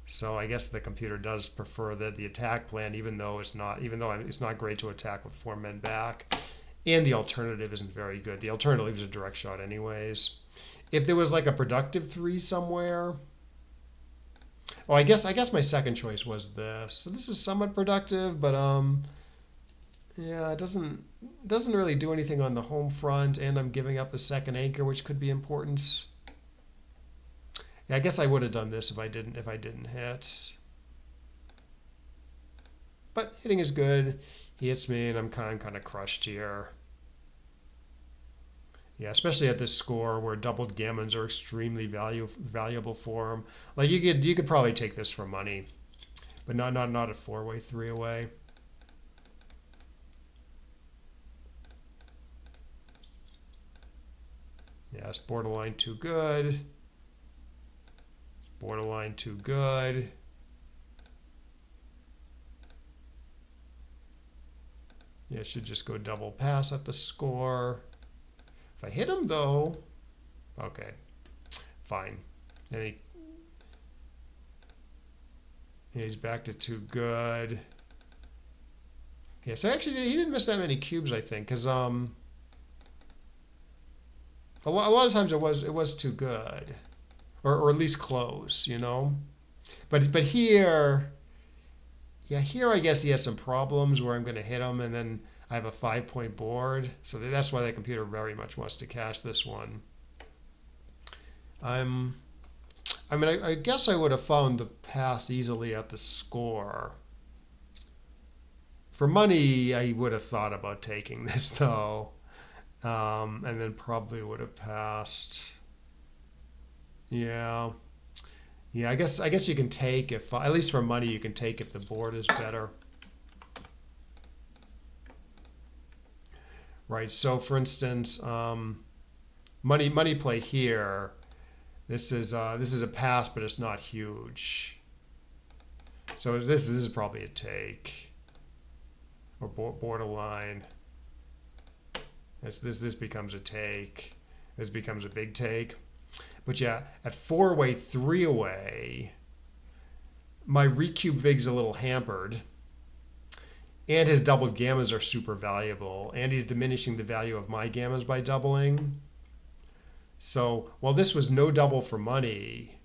So I guess the computer does prefer the attack plan, even though it's not great to attack with 4 men back, and the alternative isn't very good. The alternative is a direct shot, anyways. If there was like a productive 3 somewhere, oh, I guess my second choice was this. So this is somewhat productive, but yeah, it doesn't really do anything on the home front, and I'm giving up the second anchor, which could be important. Yeah, I guess I would have done this if I didn't hit. But hitting is good. He hits me, and I'm kind of crushed here. Yeah, especially at this score where doubled gammons are extremely valuable for him. Like you could probably take this for money, but not a 4-way, 3-away. Yeah, it's borderline too good. Borderline too good. Yeah, should just go double pass at the score. If I hit him though, okay, fine. And he's back to too good. Yeah, so actually he didn't miss that many cubes, I think, because a lot of times it was too good, or at least close, you know. But here, yeah, here I guess he has some problems where I'm going to hit him, and then I have a 5-point board, so that's why the computer very much wants to cache this one. I mean, I guess I would have found the pass easily at the score. For money, I would have thought about taking this though, and then probably would have passed. Yeah, yeah. I guess you can take if at least for money you can take if the board is better. Right. So for instance, money play here. This is a pass, but it's not huge. So this is probably a take or borderline. This becomes a take. This becomes a big take. But yeah, at 4-away, 3-away, my recube vig's a little hampered. And his doubled gammas are super valuable. And he's diminishing the value of my gammas by doubling. So while this was no double for money,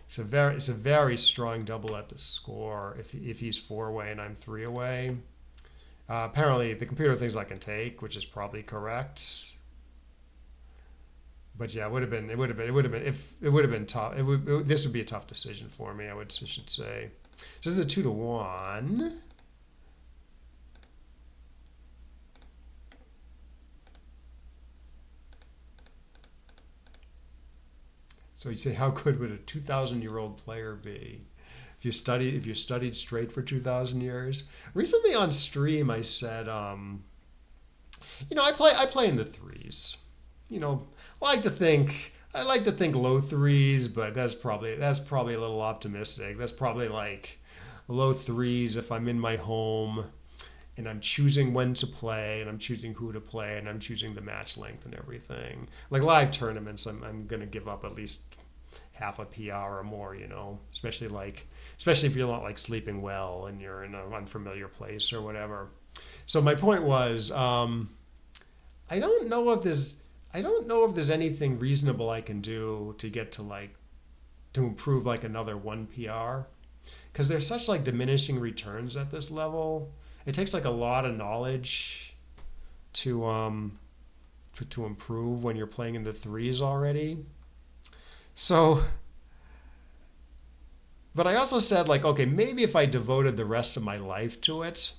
it's a very strong double at the score if he's 4-away and I'm 3-away. Apparently the computer thinks I can take, which is probably correct. But yeah, it would have been tough. This would be a tough decision for me, I should say. So this is the 2-to-1. So you say, how good would a 2,000-year-old player be? If you studied straight for 2,000 years. Recently on stream, I said, you know, I play in the threes. You know, I like to think low threes, but that's probably a little optimistic. That's probably like low threes if I'm in my home and I'm choosing when to play and I'm choosing who to play and I'm choosing the match length and everything. Like live tournaments, I'm gonna give up at least half a PR or more, you know, especially if you're not like sleeping well and you're in an unfamiliar place or whatever. So my point was, I don't know if there's anything reasonable I can do to get to improve like another 1 PR, because there's such like diminishing returns at this level. It takes like a lot of knowledge to improve when you're playing in the threes already. So, but I also said like, okay, maybe if I devoted the rest of my life to it,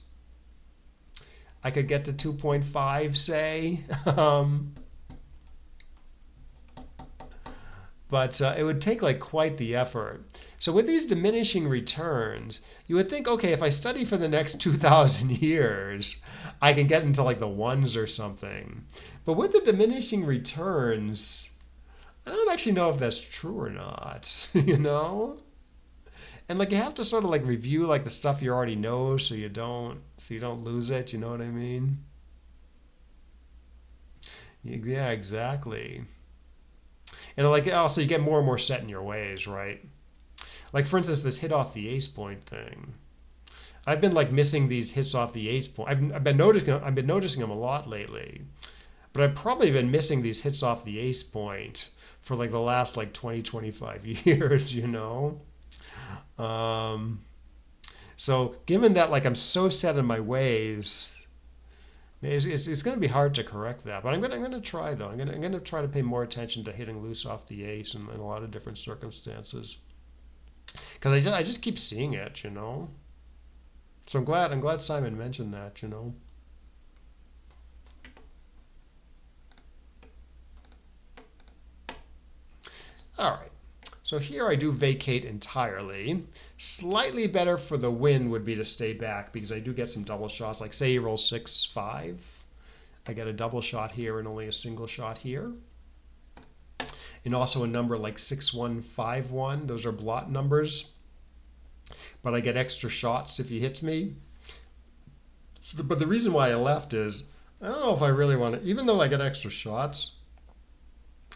I could get to 2.5, say. But it would take like quite the effort. So with these diminishing returns, you would think, okay, if I study for the next 2,000 years, I can get into like the ones or something. But with the diminishing returns, I don't actually know if that's true or not, you know? And like you have to sort of like review like the stuff you already know so you don't lose it, you know what I mean? Yeah, exactly. And like also you get more and more set in your ways, right? Like for instance, this hit off the ace point thing. I've been like missing these hits off the ace point. I've been noticing them a lot lately. But I've probably been missing these hits off the ace point for like the last like 20, 25 years, you know? So given that like I'm so set in my ways, it's going to be hard to correct that. But I'm going to try though. I'm going to try to pay more attention to hitting loose off the ace in a lot of different circumstances. Because I just keep seeing it, you know? So I'm glad Simon mentioned that, you know? All right, so here I do vacate entirely. Slightly better for the win would be to stay back because I do get some double shots. Like say you roll 6-5, I get a double shot here and only a single shot here. And also a number like 6-1-5-1, those are blot numbers. But I get extra shots if he hits me. But the reason why I left is I don't know if I really want to, even though I get extra shots,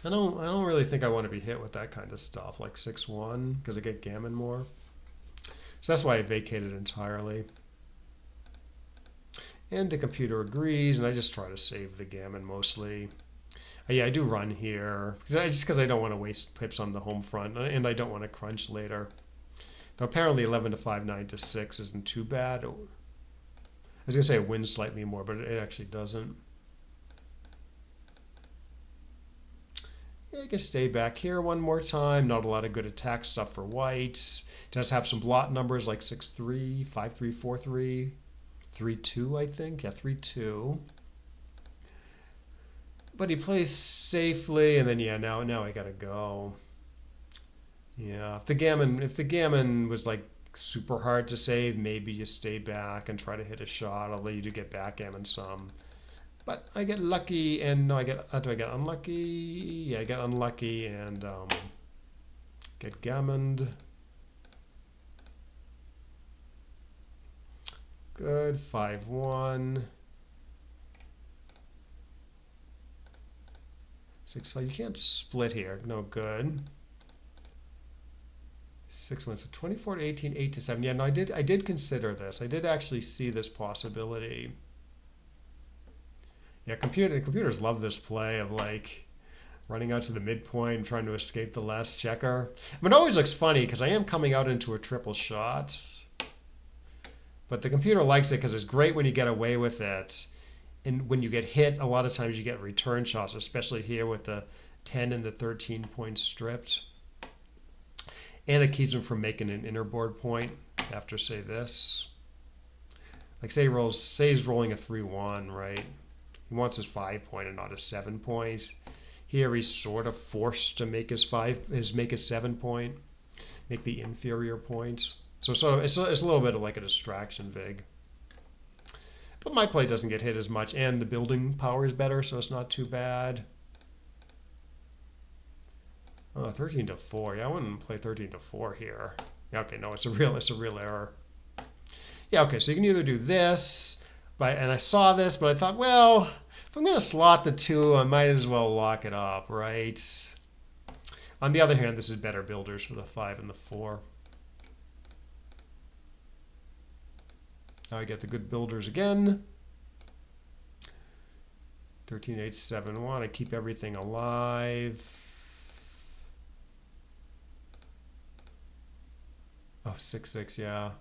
I don't really think I want to be hit with that kind of stuff, like 6-1, because I get gammon more. So that's why I vacated entirely. And the computer agrees, and I just try to save the gammon mostly. Yeah, I do run here, just because I don't want to waste pips on the home front, and I don't want to crunch later. Though apparently 11 to 5, 9 to 6 isn't too bad. I was going to say it wins slightly more, but it actually doesn't. Yeah, I can stay back here one more time. Not a lot of good attack stuff for whites. Does have some blot numbers like 6-3, 5-3, 4-3, 3-2, I think. Yeah, 3-2. But he plays safely, and then yeah, now I gotta go. Yeah, if the gammon was like super hard to save, maybe you stay back and try to hit a shot, although you do get backgammon some. But I get lucky, and no, do I get unlucky? Yeah, I get unlucky and get gammoned. Good, 5-1. 6-5. You can't split here. No good. 6-1. So 24 to 18, 8 to 7. Yeah, no, I did consider this. I did actually see this possibility. Yeah, computers love this play of like running out to the midpoint and trying to escape the last checker. I mean, it always looks funny because I am coming out into a triple shot. But the computer likes it because it's great when you get away with it. And when you get hit, a lot of times you get return shots, especially here with the 10 and the 13 points stripped. And it keeps him from making an inner board point after, say, this. Like, say he's rolling a 3-1, right? He wants his 5 point and not his 7 point. Here he's sort of forced to make his 7 point, make the inferior points. So it's a little bit of like a distraction vig. But my play doesn't get hit as much, and the building power is better, so it's not too bad. Oh, 13 to 4. Yeah, I wouldn't play 13 to 4 here. Yeah, okay, no, it's a real error. Yeah, okay, so you can either do this, and I saw this, but I thought, well, if I'm going to slot the 2, I might as well lock it up, right? On the other hand, this is better builders for the 5 and the 4. Now I get the good builders again. 13, 8, 7, 1. I keep everything alive. Oh, 6, 6, yeah.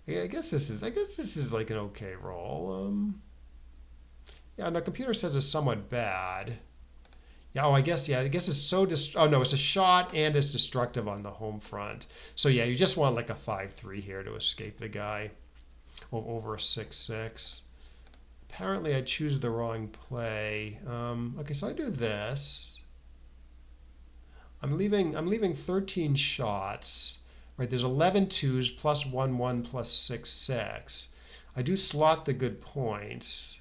Yeah, I guess this is like an okay roll. Yeah, no, computer says it's somewhat bad. Yeah, I guess it's so oh no, it's a shot and it's destructive on the home front. So yeah, you just want like a 5-3 here to escape the guy. Over a 6-6. Apparently I choose the wrong play. Okay, so I do this. I'm leaving 13 shots. Right, there's 11 twos plus 1, 1 plus 6, 6. I do slot the good points.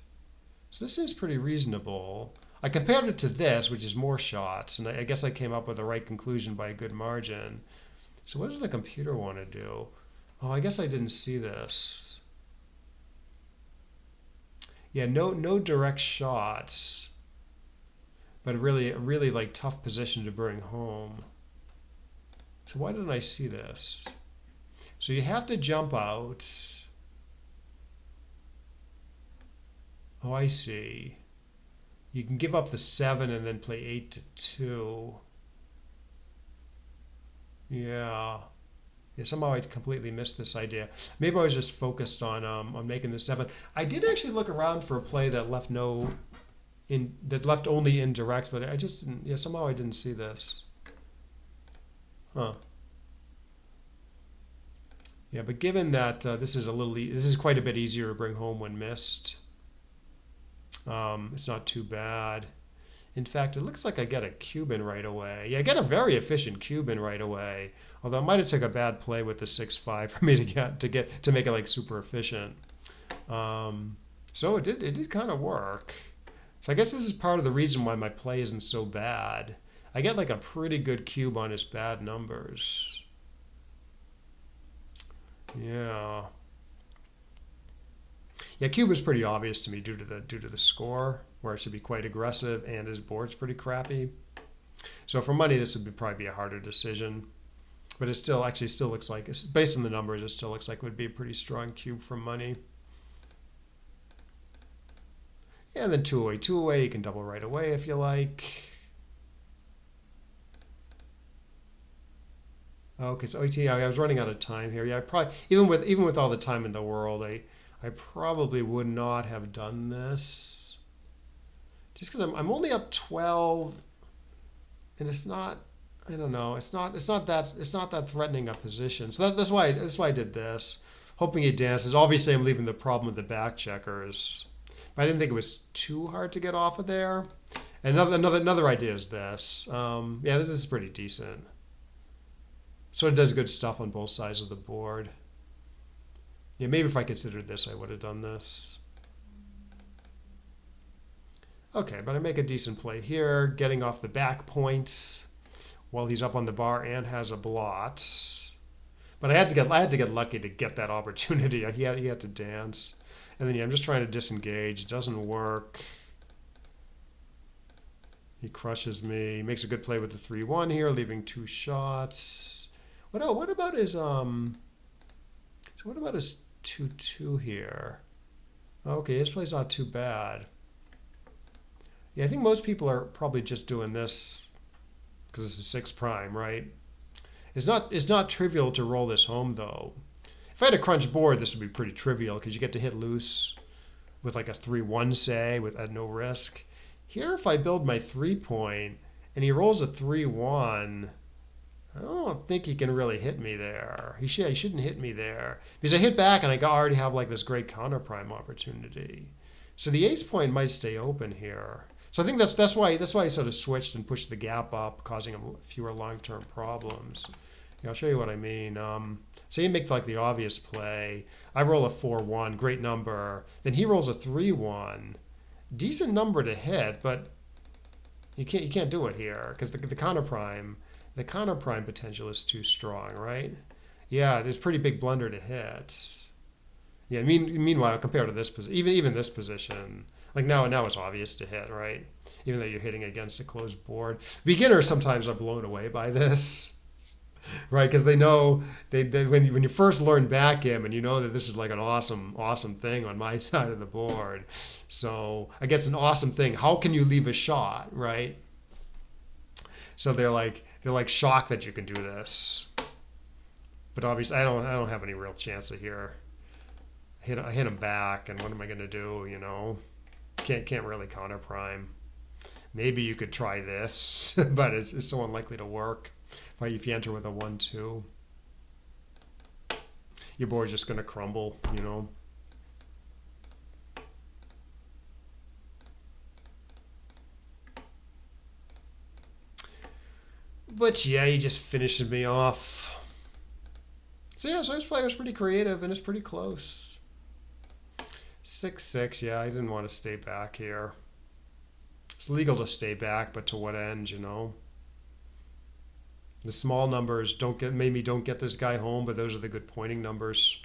So this is pretty reasonable. I compared it to this, which is more shots, and I guess I came up with the right conclusion by a good margin. So what does the computer want to do? Oh, I guess I didn't see this. Yeah, no direct shots, but a really like tough position to bring home. So why didn't I see this? So you have to jump out. Oh, I see. You can give up the 7 and then play 8 to 2. Yeah. Yeah, somehow I completely missed this idea. Maybe I was just focused on making the 7. I did actually look around for a play that left only indirect, but I just didn't. Yeah, somehow I didn't see this. Huh. Yeah, but given that this is quite a bit easier to bring home when missed. It's not too bad. In fact, it looks like I get a Cuban right away. Yeah, I get a very efficient Cuban right away. Although I might have took a bad play with the 6-5 for me to make it like super efficient. So it did kind of work. So I guess this is part of the reason why my play isn't so bad. I get like a pretty good cube on his bad numbers. Yeah, cube is pretty obvious to me due to the score, where it should be quite aggressive, and his board's pretty crappy. So for money, this would probably be a harder decision. But it still actually still looks like, based on the numbers, it still looks like it would be a pretty strong cube for money. And then two away, you can double right away if you like. Okay, so yeah, I was running out of time here. Yeah, I probably even with all the time in the world, I probably would not have done this. Just because I'm only up 12, and it's not. I don't know. It's not that threatening a position. So that's why I did this, hoping he dances. Obviously, I'm leaving the problem with the back checkers. But I didn't think it was too hard to get off of there. And another idea is this. Yeah, this is pretty decent. So it does good stuff on both sides of the board. Yeah, maybe if I considered this, I would have done this. Okay, but I make a decent play here, getting off the back points while he's up on the bar and has a blot. But I had to get lucky to get that opportunity. He had to dance. And then yeah, I'm just trying to disengage. It doesn't work. He crushes me. He makes a good play with the 3-1 here, leaving 2 shots. What about his 2-2 here? Okay, his play's not too bad. Yeah, I think most people are probably just doing this because this is 6 prime, right? It's not trivial to roll this home though. If I had a crunch board, this would be pretty trivial because you get to hit loose with like a 3-1 say at no risk. Here, if I build my 3-point and he rolls a 3-1, I don't think he can really hit me there. He shouldn't hit me there because I hit back and I already have like this great counter prime opportunity. So the ace point might stay open here. So I think that's why he sort of switched and pushed the gap up, causing him fewer long-term problems. Yeah, I'll show you what I mean. So you make like the obvious play. I roll a 4-1, great number. Then he rolls a 3-1, decent number to hit, but you can't do it here because the counter prime potential is too strong, right? Yeah, there's pretty big blunder to hit. Yeah, meanwhile, compared to this position, even this position, like now it's obvious to hit, right? Even though you're hitting against a closed board. Beginners sometimes are blown away by this, right? Because they know when you first learn backgammon, you know that this is like an awesome thing on my side of the board. So against an awesome thing, how can you leave a shot, right? So they're like shocked that you can do this. But obviously, I don't have any real chance of here. I hit him back, and what am I going to do? You know, can't really counter prime. Maybe you could try this, but it's so unlikely to work. If you enter with a 1-2, your board's just going to crumble. You know. But yeah, he just finishes me off. So yeah, so his play was pretty creative and it's pretty close. 6-6, yeah, I didn't want to stay back here. It's legal to stay back, but to what end, you know? The small numbers maybe don't get this guy home, but those are the good pointing numbers.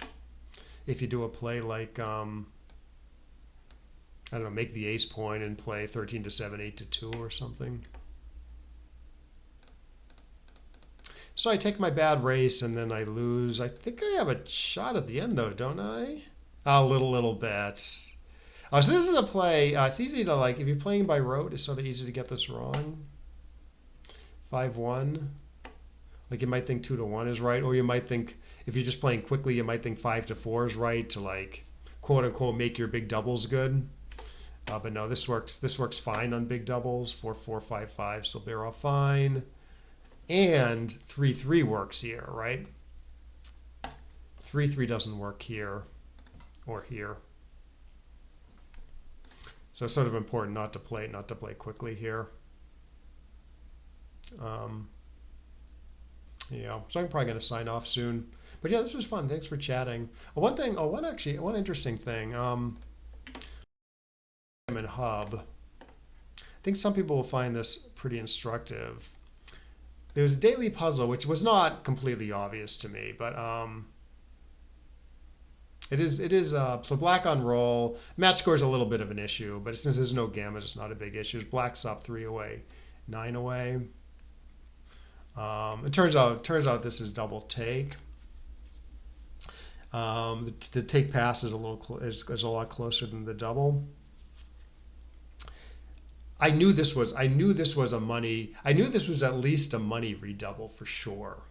If you do a play like, I don't know, make the ace point and play 13-7, 8-2 or something. So I take my bad race and then I lose. I think I have a shot at the end though, don't I? A little bit. Oh, so this is a play. It's easy to like, if you're playing by rote, it's sort of easy to get this wrong. 5-1. Like you might think 2-1 is right, or you might think, if you're just playing quickly, you might think 5-4 is right to like, quote unquote, make your big doubles good. But no, this works fine on big doubles. 4-4, 5-5, still bear off fine. And 3-3 works here, right? 3-3 doesn't work here or here. So it's sort of important not to play quickly here. Yeah, so I'm probably going to sign off soon. But yeah, this was fun. Thanks for chatting. One interesting thing. In Hub, I think some people will find this pretty instructive. There's a daily puzzle, which was not completely obvious to me, but So black on roll. Match score is a little bit of an issue, but since there's no gamut, it's not a big issue. Black's up 3 away, 9 away. It turns out this is double take. The take pass is is a lot closer than the double. I knew this was a money. I knew this was at least a money redouble for sure.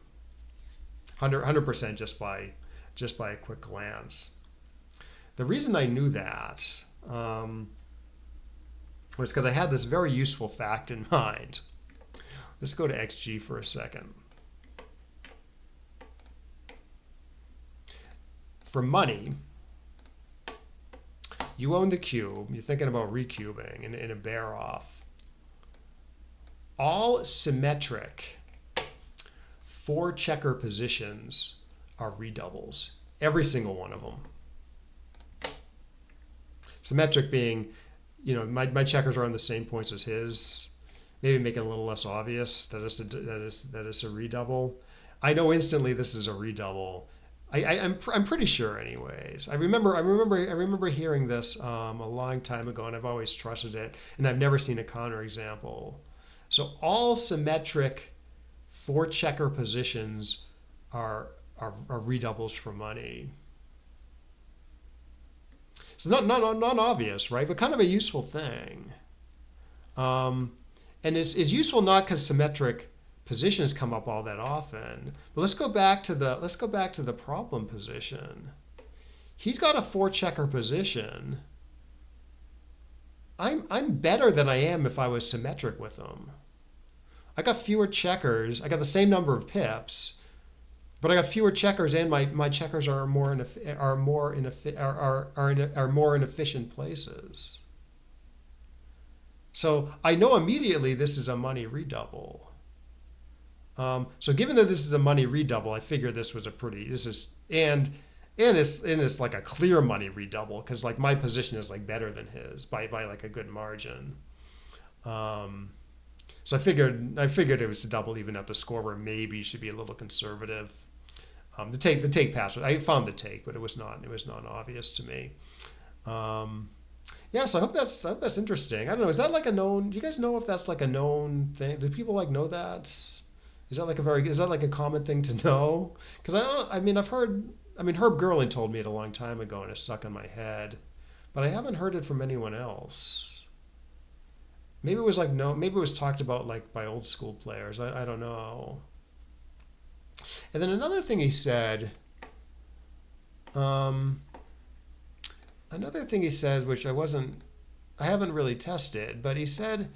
100% just by a quick glance. The reason I knew that was because I had this very useful fact in mind. Let's go to XG for a second. For money, you own the cube, you're thinking about recubing in a bear off. All symmetric 4 checker positions are redoubles. Every single one of them. Symmetric being, my checkers are on the same points as his. Maybe make it a little less obvious that it's a redouble. I know instantly this is a redouble. I'm pretty sure, anyways. I remember hearing this a long time ago, and I've always trusted it, and I've never seen a counterexample. So all symmetric 4 checker positions are redoubles for money. So not obvious, right? But kind of a useful thing. And it's useful not because symmetric positions come up all that often. But let's go back to the problem position. He's got a 4 checker position. I'm better than I am if I was symmetric with him. I got fewer checkers. I got the same number of pips, but I got fewer checkers, and my checkers are more inefficient places. So I know immediately this is a money redouble. So given that this is a money redouble, I figure it's like a clear money redouble, because like my position is like better than his by like a good margin. So I figured it was a double even at the score where maybe should be a little conservative. The take pass, I found the take, but it was not obvious to me. Yeah, so I hope that's interesting. I don't know. Is that like a known? Do you guys know if that's like a known thing? Do people like know that? Is that like a common thing to know? Because I've heard. Herb Gerling told me it a long time ago, and it stuck in my head, but I haven't heard it from anyone else. Maybe it was maybe it was talked about like by old school players. I don't know. And then another thing he said. Another thing he said, which I haven't really tested, but he said,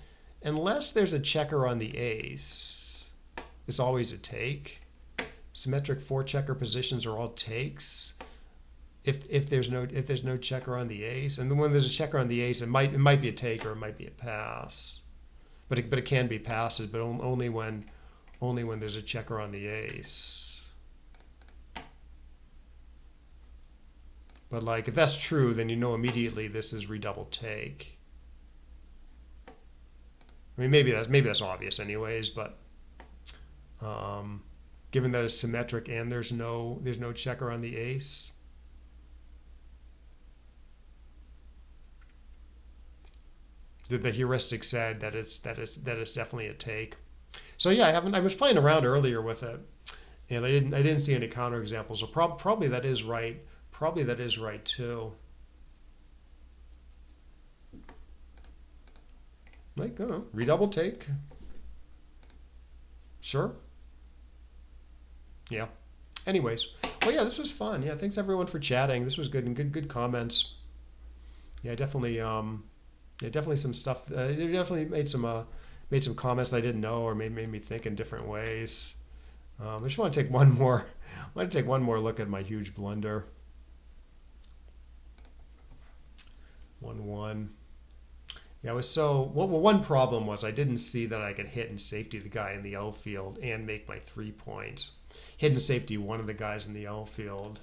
unless there's a checker on the ace, it's always a take. Symmetric 4 checker positions are all takes. If there's no checker on the ace, and then when there's a checker on the ace, it might be a take or it might be a pass, but it can be passes, but only when there's a checker on the ace. But like if that's true, then you know immediately this is redouble take. I mean, maybe that's obvious anyways, but given that it's symmetric and there's no checker on the ace. The heuristic said that it's definitely a take. So yeah, I was playing around earlier with it, and I didn't see any counterexamples. So probably that is right. Probably that is right too. Like redouble take. Sure. Yeah. Anyways, well, yeah, this was fun. Yeah, thanks everyone for chatting. This was good and good comments. Yeah, definitely. Definitely some stuff. It definitely made some comments that I didn't know, or made me think in different ways. I just want to take one more. Look at my huge blunder. 1-1. Yeah, it was so. Well, one problem was I didn't see that I could hit and safety the guy in the outfield and make my 3 points. Hit and safety one of the guys in the outfield.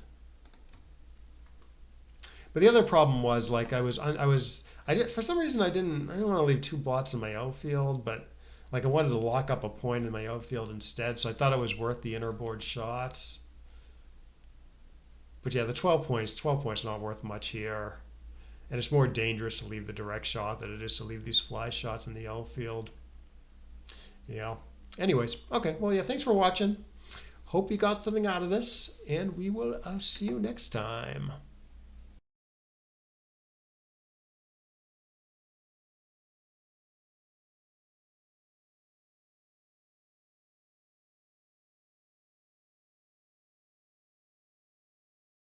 But the other problem was like for some reason I didn't want to leave 2 blots in my outfield, but like I wanted to lock up a point in my outfield instead, so I thought it was worth the inner board shots. But yeah, the 12 points not worth much here. And it's more dangerous to leave the direct shot than it is to leave these fly shots in the outfield. Yeah. Anyways, okay. Well, yeah, thanks for watching. Hope you got something out of this, and we will see you next time.